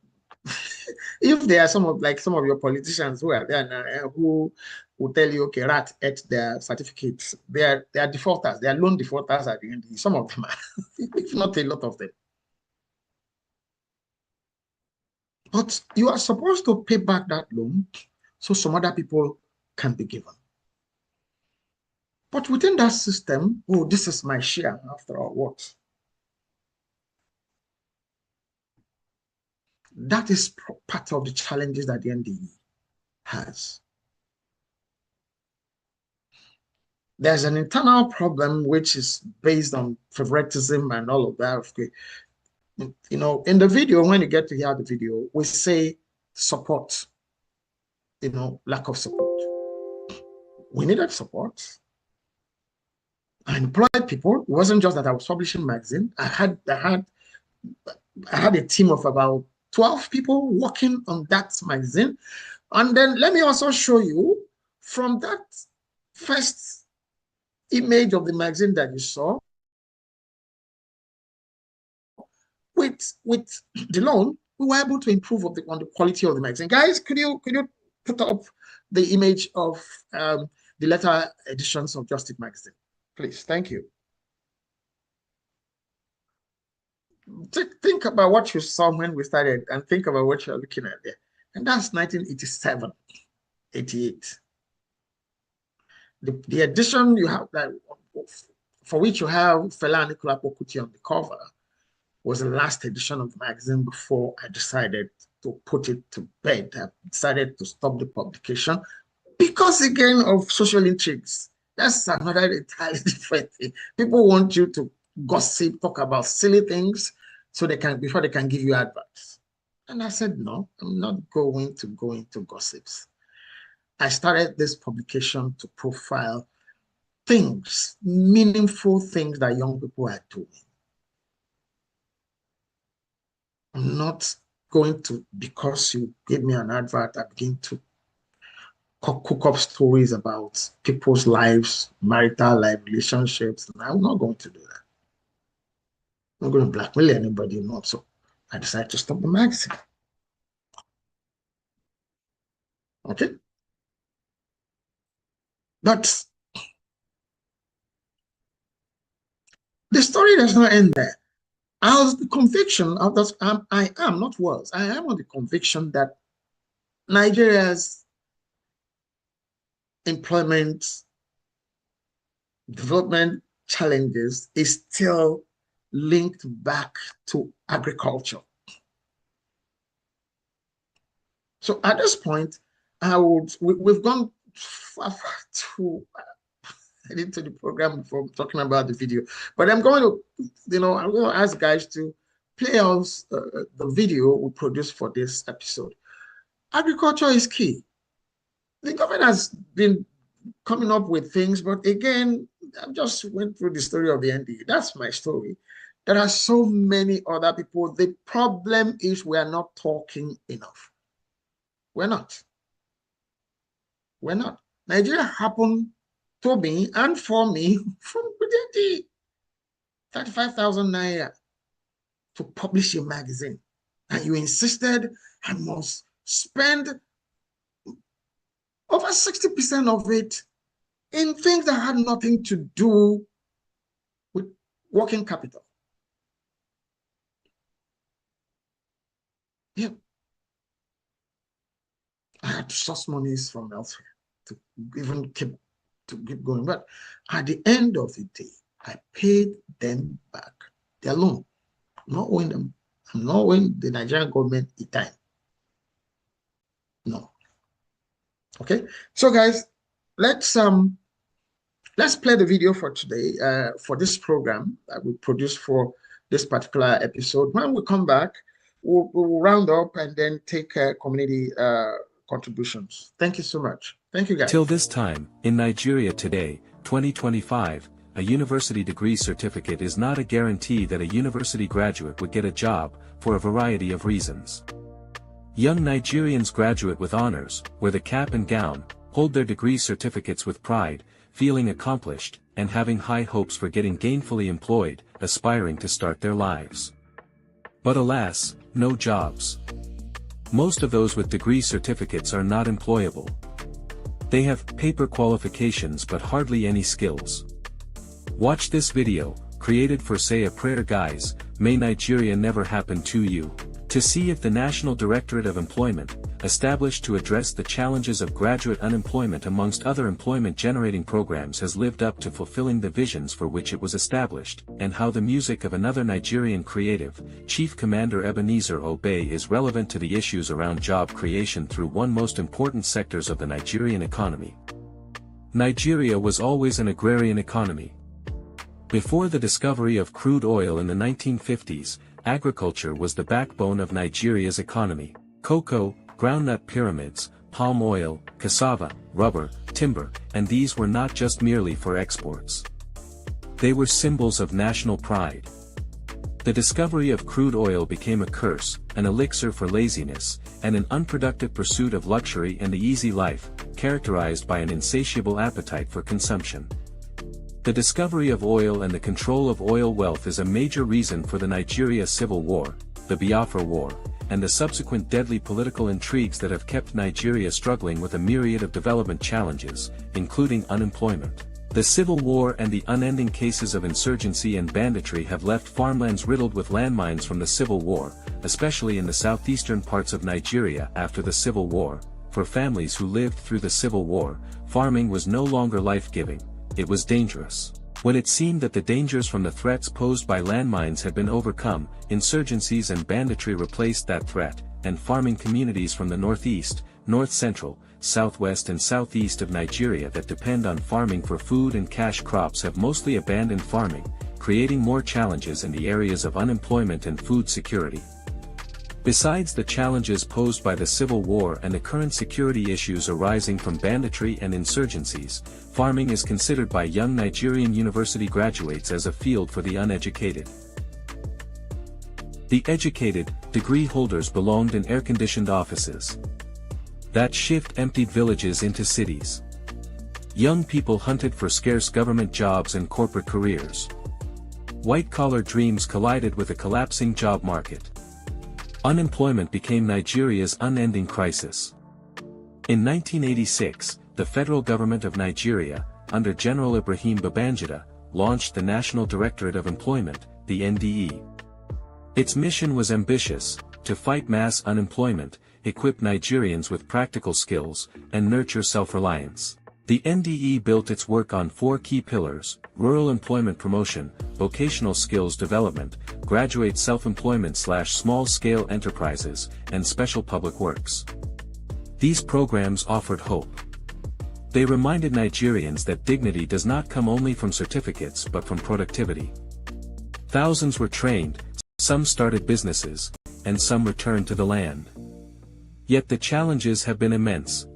if there are some of your politicians who are there now, who will tell you, okay, rat at their certificates, they are defaulters, they are loan defaulters at the end. Some of them are, if not a lot of them. But you are supposed to pay back that loan so some other people can be given. But within that system, oh, this is my share after all, what? That is part of the challenges that the NDE has. There's an internal problem which is based on favoritism and all of that. Okay. In the video, when you get to hear the video, we say support, lack of support. We needed support. I employed people. It wasn't just that I was publishing magazine. I had a team of about 12 people working on that magazine. And then let me also show you from that first image of the magazine that you saw, with the loan, we were able to improve on the quality of the magazine. Guys, could you put up the image of the latter editions of Justice magazine, please? Thank you. Think about what you saw when we started and think about what you're looking at there. And that's 1987, 88. The edition you have, for which you have Fela Anikulapo Kuti on the cover, was the last edition of the magazine before I decided to put it to bed. I decided to stop the publication because again of social intrigues. That's another entirely different thing. People want you to gossip, talk about silly things, so they can before they can give you advice. And I said, no, I'm not going to go into gossips. I started this publication to profile things, meaningful things that young people are doing. I'm not going to, because you gave me an advert, I begin to cook up stories about people's lives, marital life, relationships. And I'm not going to do that. I'm not going to blackmail anybody, not so. I decided to stop the magazine. Okay? But the story does not end there. I was the conviction of that. I am not was. I am on the conviction that Nigeria's employment development challenges is still linked back to agriculture. So at this point, we've gone to into the program before talking about the video, but I'm going to, I'm going to ask guys to play out the video we produced for this episode. Agriculture is key. The government has been coming up with things, but again, I just went through the story of the NDE. That's my story. There are so many other people. The problem is we are not talking enough. We're not. We're not. Nigeria happened to me and for me from the 35,000 naira to publish a magazine. And you insisted I must spend over 60% of it in things that had nothing to do with working capital. Yeah. I had to source monies from elsewhere to even keep going. But at the end of the day, I paid them back their loan. I'm not owing them. I'm not owing the Nigerian government a dime. No. Okay. So guys, let's play the video for today, for this program that we produced for this particular episode. When we come back, we'll round up and then take community contributions. Thank you so much. Thank you, guys. Till this time, in Nigeria today, 2025, a university degree certificate is not a guarantee that a university graduate would get a job, for a variety of reasons. Young Nigerians graduate with honors, wear the cap and gown, hold their degree certificates with pride, feeling accomplished, and having high hopes for getting gainfully employed, aspiring to start their lives. But alas, no jobs. Most of those with degree certificates are not employable. They have paper qualifications but hardly any skills. Watch this video, created for Say a Prayer Guys, May Nigeria Never Happen to You, to see if the National Directorate of Employment, established to address the challenges of graduate unemployment amongst other employment-generating programs, has lived up to fulfilling the visions for which it was established, and how the music of another Nigerian creative, Chief Commander Ebenezer Obey, is relevant to the issues around job creation through one most important sectors of the Nigerian economy. Nigeria was always an agrarian economy. Before the discovery of crude oil in the 1950s, agriculture was the backbone of Nigeria's economy. Cocoa, groundnut pyramids, palm oil, cassava, rubber, timber, and these were not just merely for exports. They were symbols of national pride. The discovery of crude oil became a curse, an elixir for laziness, and an unproductive pursuit of luxury and the easy life, characterized by an insatiable appetite for consumption. The discovery of oil and the control of oil wealth is a major reason for the Nigeria Civil War, the Biafra War, and the subsequent deadly political intrigues that have kept Nigeria struggling with a myriad of development challenges, including unemployment. The Civil War and the unending cases of insurgency and banditry have left farmlands riddled with landmines from the Civil War, especially in the southeastern parts of Nigeria after the Civil War. For families who lived through the Civil War, farming was no longer life-giving. It was dangerous. When it seemed that the dangers from the threats posed by landmines had been overcome, insurgencies and banditry replaced that threat, and farming communities from the northeast, north-central, southwest and southeast of Nigeria that depend on farming for food and cash crops have mostly abandoned farming, creating more challenges in the areas of unemployment and food security. Besides the challenges posed by the civil war and the current security issues arising from banditry and insurgencies, farming is considered by young Nigerian university graduates as a field for the uneducated. The educated, degree holders belonged in air-conditioned offices. That shift emptied villages into cities. Young people hunted for scarce government jobs and corporate careers. White-collar dreams collided with a collapsing job market. Unemployment became Nigeria's unending crisis. In 1986, the federal government of Nigeria, under General Ibrahim Babangida, launched the National Directorate of Employment, the NDE. Its mission was ambitious: to fight mass unemployment, equip Nigerians with practical skills, and nurture self-reliance. The NDE built its work on four key pillars: rural employment promotion, vocational skills development, graduate self-employment/small-scale enterprises, and special public works. These programs offered hope. They reminded Nigerians that dignity does not come only from certificates but from productivity. Thousands were trained, some started businesses, and some returned to the land. Yet the challenges have been immense.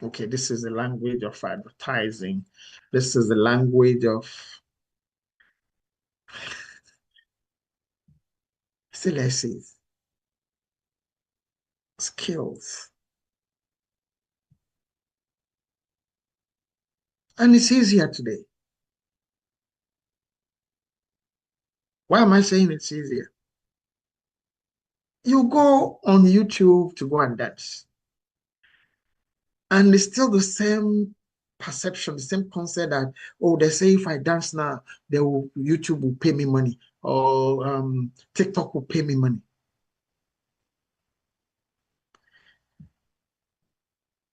Okay, this is the language of advertising. This is the language of, let's see, skills. And it's easier today. Why am I saying it's easier? You go on YouTube to go and dance. And it's still the same perception, the same concept that, oh, they say if I dance now, YouTube will pay me money, or TikTok will pay me money.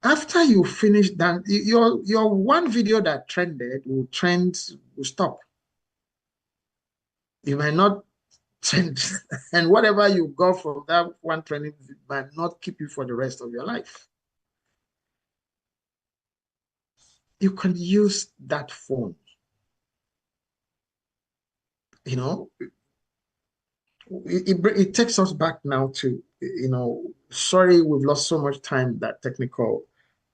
After you finish dance, your one video that trended will stop. You might not trend, and whatever you got from that one trending might not keep you for the rest of your life. You can use that phone. You know, it takes us back now to, sorry, we've lost so much time, that technical,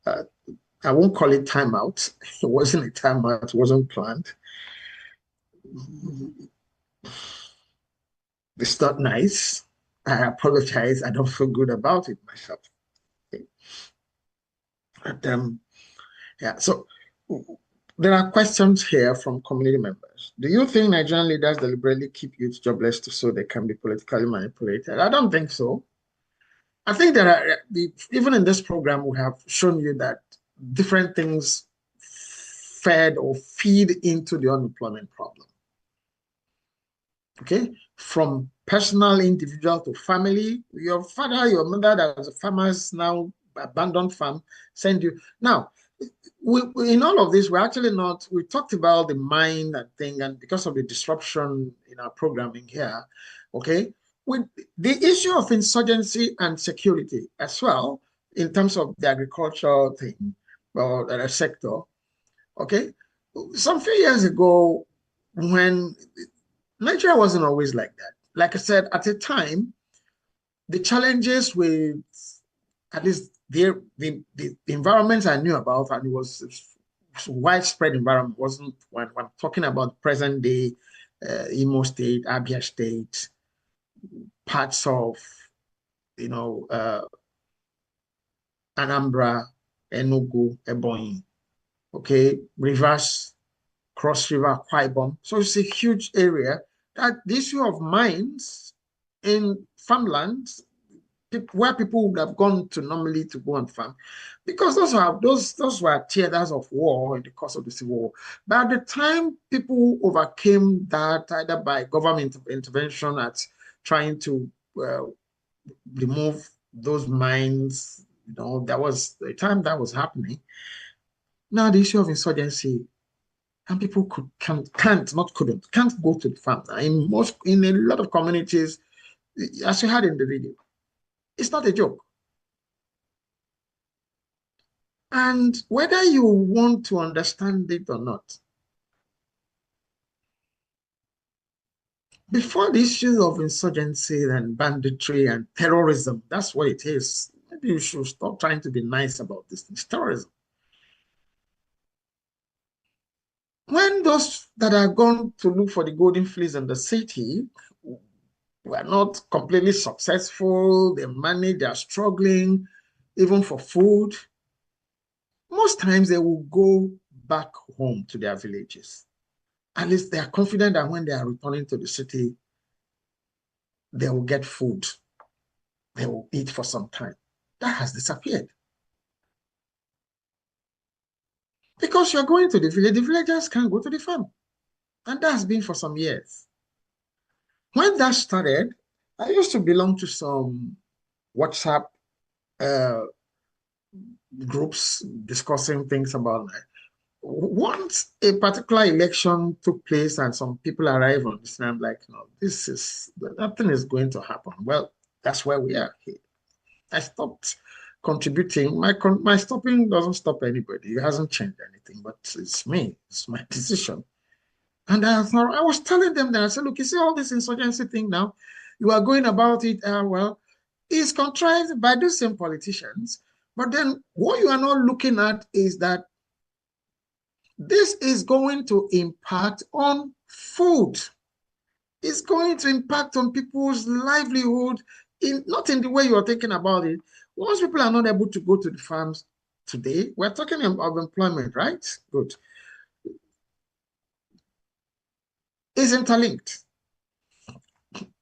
I won't call it timeout. It wasn't a timeout, it wasn't planned. It's not nice. I apologize. I don't feel good about it myself. Okay. But, yeah, so there are questions here from community members. Do you think Nigerian leaders deliberately keep youth jobless so they can be politically manipulated? I don't think so. I think there are, even in this program, we have shown you that different things fed or feed into the unemployment problem. Okay, from personal, individual to family. Your father, your mother that was a farmer's now abandoned farm, send you. Now, in all of this, we're actually not, we talked about the mind and thing, and because of the disruption in our programming here, okay, with the issue of insurgency and security as well, in terms of the agricultural thing, or the sector, okay, some few years ago, when Nigeria wasn't always like that. Like I said, at a time, the challenges with, at least the environments I knew about, and it was widespread environment, wasn't when I'm talking about present day Imo State, Abia State, parts of, Anambra, Enugu, Ebonyi, okay, rivers, Cross River, Kwaibom. So it's a huge area. That the issue of mines in farmlands, where people would have gone to normally to go and farm, because those were theaters of war in the course of the Civil War. But at the time, people overcame that either by government intervention at trying to remove those mines. There was a time that was happening. Now the issue of insurgency, and people can't go to the farm. In a lot of communities, as you heard in the video, it's not a joke. And whether you want to understand it or not, before the issue of insurgency and banditry and terrorism, that's what it is. Maybe you should stop trying to be nice about this. It's terrorism. When those that are gone to look for the golden fleece in the city were not completely successful, their money, they are struggling, even for food, most times they will go back home to their villages. At least they are confident that when they are returning to the city, they will get food. They will eat for some time. That has disappeared. Because you're going to the village, the villagers can't go to the farm. And that's been for some years. When that started, I used to belong to some WhatsApp uh, groups discussing things about that. Once a particular election took place and some people arrived on this, and I'm like, no, nothing is going to happen. Well, that's where we are here. I stopped contributing. My stopping doesn't stop anybody. It hasn't changed anything, but it's me. It's my decision. And I was telling them that I said, look, you see all this insurgency thing now, you are going about it, well, it's contrived by those same politicians. But then what you are not looking at is that this is going to impact on food. It's going to impact on people's livelihood, not in the way you are thinking about it. Once people are not able to go to the farms today, we're talking about employment, right? Good. It's interlinked.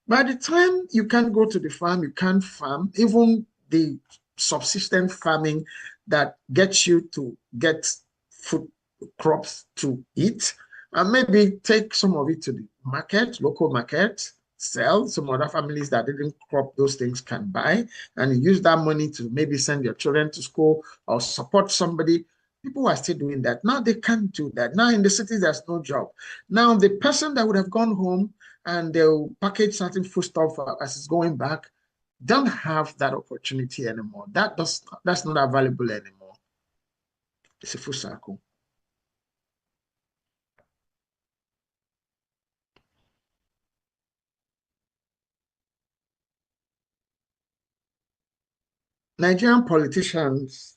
By the time you can't go to the farm, you can't farm, even the subsistence farming that gets you to get food crops to eat, and maybe take some of it to the market, local market, sell. Some other families that didn't crop those things can buy, and use that money to maybe send your children to school or support somebody. People are still doing that. Now they can't do that. Now in the cities, there's no job. Now the person that would have gone home and they'll package certain foodstuff as it's going back, don't have that opportunity anymore. That's not available anymore. It's a full circle. Nigerian politicians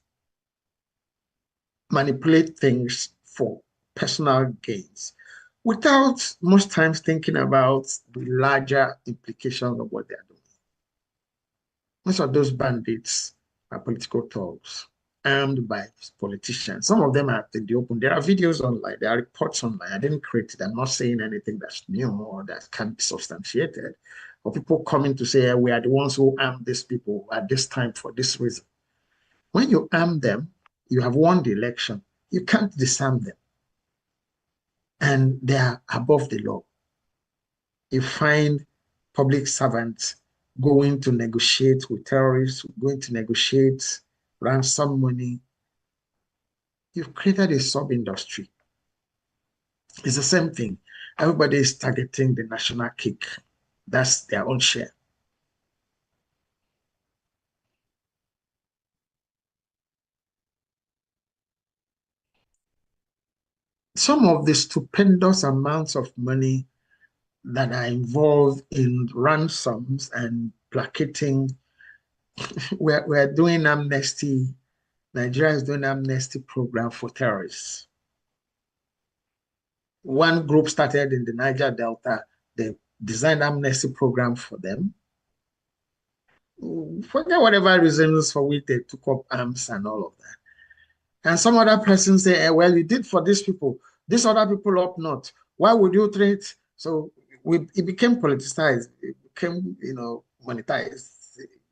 manipulate things for personal gains without most times thinking about the larger implications of what they're doing. Most of those bandits are political thugs armed by politicians. Some of them are in the open. There are videos online, there are reports online. I didn't create it. I'm not saying anything that's new or that can be substantiated. Or people coming to say, we are the ones who armed these people at this time for this reason. When you arm them, you have won the election. You can't disarm them. And they are above the law. You find public servants going to negotiate with terrorists, going to negotiate ransom money. You've created a sub-industry. It's the same thing. Everybody is targeting the national cake. That's their own share. Some of the stupendous amounts of money that are involved in ransoms and placating, we're doing amnesty. Nigeria is doing amnesty program for terrorists. One group started in the Niger Delta. They designed amnesty program for them. Forget whatever reasons for which they took up arms and all of that. And some other person say, well, you did for these people. These other people up north. Why would you treat? So it became politicized. It became, monetized.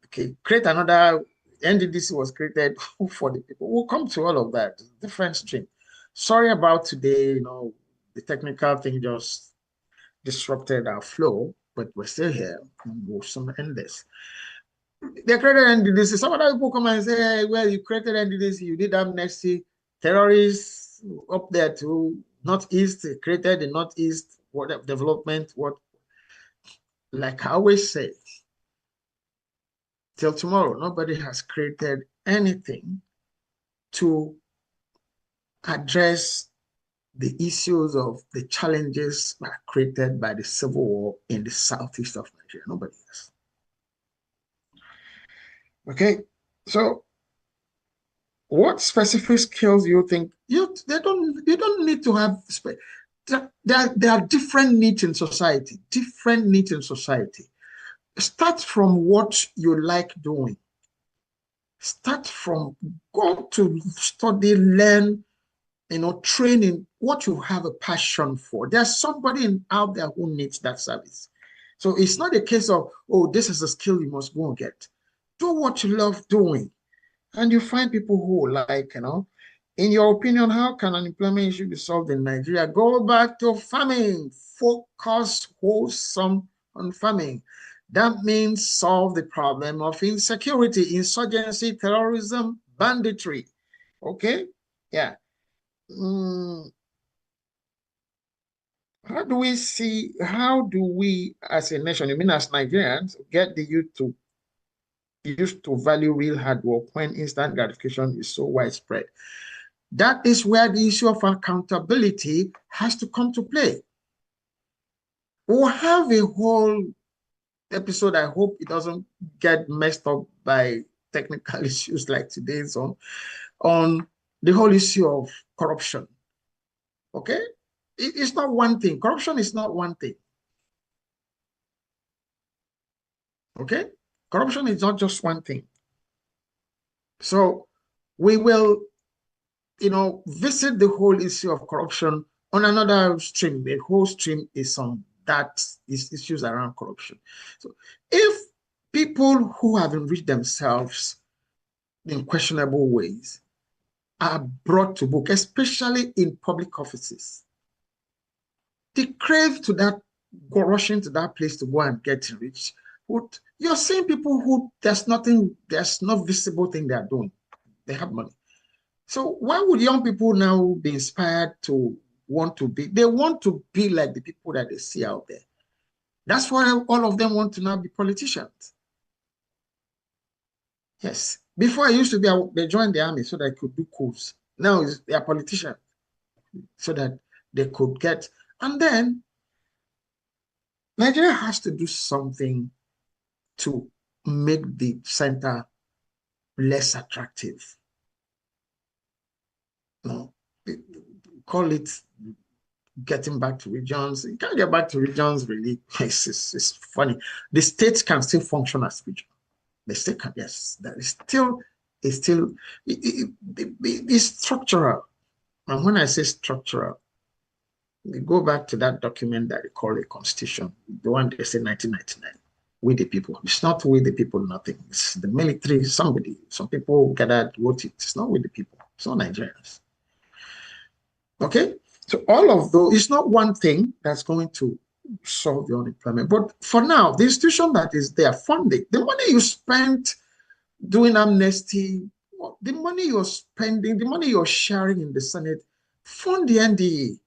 Okay, create another. NDDC was created for the people. We'll come to all of that. Different stream. Sorry about today. The technical thing just disrupted our flow, but we're still here and we'll soon end this. They created NDDC. Some other people come and say, hey, well, you created NDDC, you did amnesty, terrorists up there to Northeast, created the Northeast what development, what, like I always say, till tomorrow, nobody has created anything to address the issues of the challenges created by the civil war in the southeast of Nigeria. Nobody else. Okay, so what specific skills you think you don't need to have? There are different needs in society. Different needs in society. Start from what you like doing. Start from go to study, learn, training what you have a passion for. There's somebody out there who needs that service. So it's not a case of, oh, this is a skill you must go and get. Do what you love doing. And you find people who like, in your opinion, how can unemployment issue be solved in Nigeria? Go back to farming. Focus wholesome on farming. That means solve the problem of insecurity, insurgency, terrorism, banditry. Okay? Yeah. How do we as a nation, I mean as Nigerians, get the youth to used to value real hard work when instant gratification is so widespread? That is where the issue of accountability has to come to play. We'll have a whole episode. I hope it doesn't get messed up by technical issues like today's on the whole issue of corruption. Okay? It's not one thing. Corruption is not one thing. Okay? Corruption is not just one thing. So we will, visit the whole issue of corruption on another stream. The whole stream is on that issues around corruption. So if people who have enriched themselves in questionable ways are brought to book, especially in public offices, they crave to that, go rushing to that place to go and get rich. You're seeing people who there's no visible thing they are doing. They have money. So why would young people now be inspired to want to be? They want to be like the people that they see out there. That's why all of them want to now be politicians. Yes. Before I used to be, they joined the army so they could do coups. Now they are politicians so that they could get. And then Nigeria has to do something to make the center less attractive. No, call it getting back to regions. You can't get back to regions really. It's funny. The states can still function as region. The state can, yes. That is still, it's structural. And when I say structural, we go back to that document that they call a constitution, the one they say 1999. With the people. It's not with the people, nothing. It's the military, some people gathered, wrote it. It's not with the people. It's not Nigerians. Okay? So all of those, it's not one thing that's going to solve the unemployment. But for now, the institution that is there, funding, the money you spent doing amnesty, the money you're spending, the money you're sharing in the Senate, fund the NDE.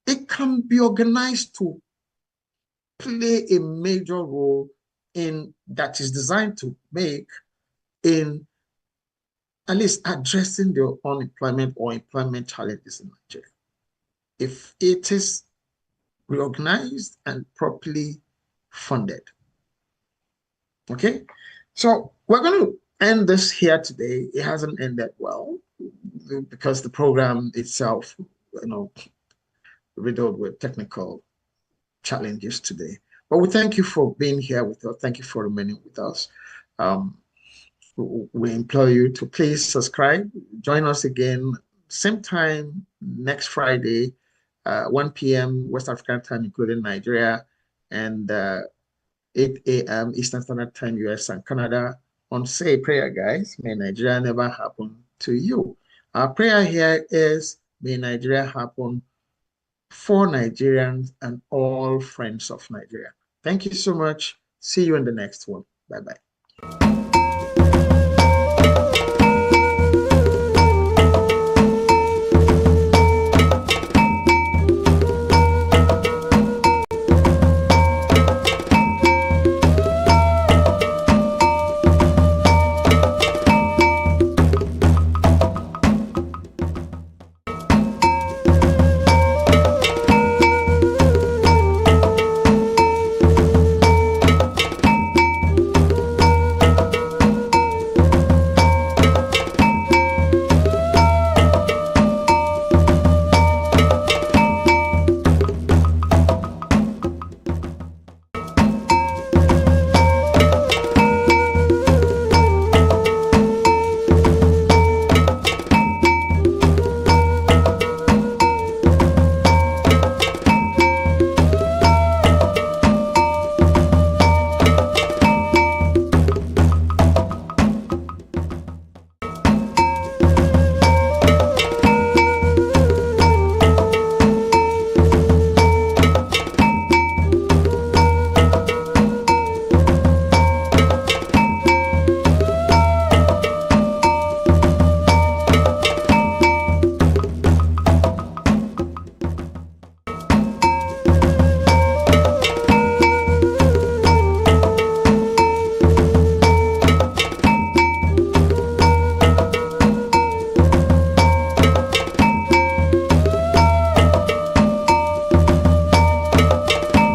It can be organized to play a major role that is designed to make in at least addressing the unemployment or employment challenges in Nigeria. If it is reorganized and properly funded. Okay, so we're going to end this here today. It hasn't ended well because the program itself, riddled with technical challenges today. But we thank you for being here with us. Thank you for remaining with us. We implore you to please subscribe. Join us again, same time next Friday, 1 p.m. West African time, including Nigeria, and 8 a.m. Eastern Standard Time, US and Canada, on Say a Prayer, guys. May Nigeria never happen to you. Our prayer here is, may Nigeria happen for Nigerians and all friends of Nigeria. Thank you so much. See you in the next one. Bye-bye.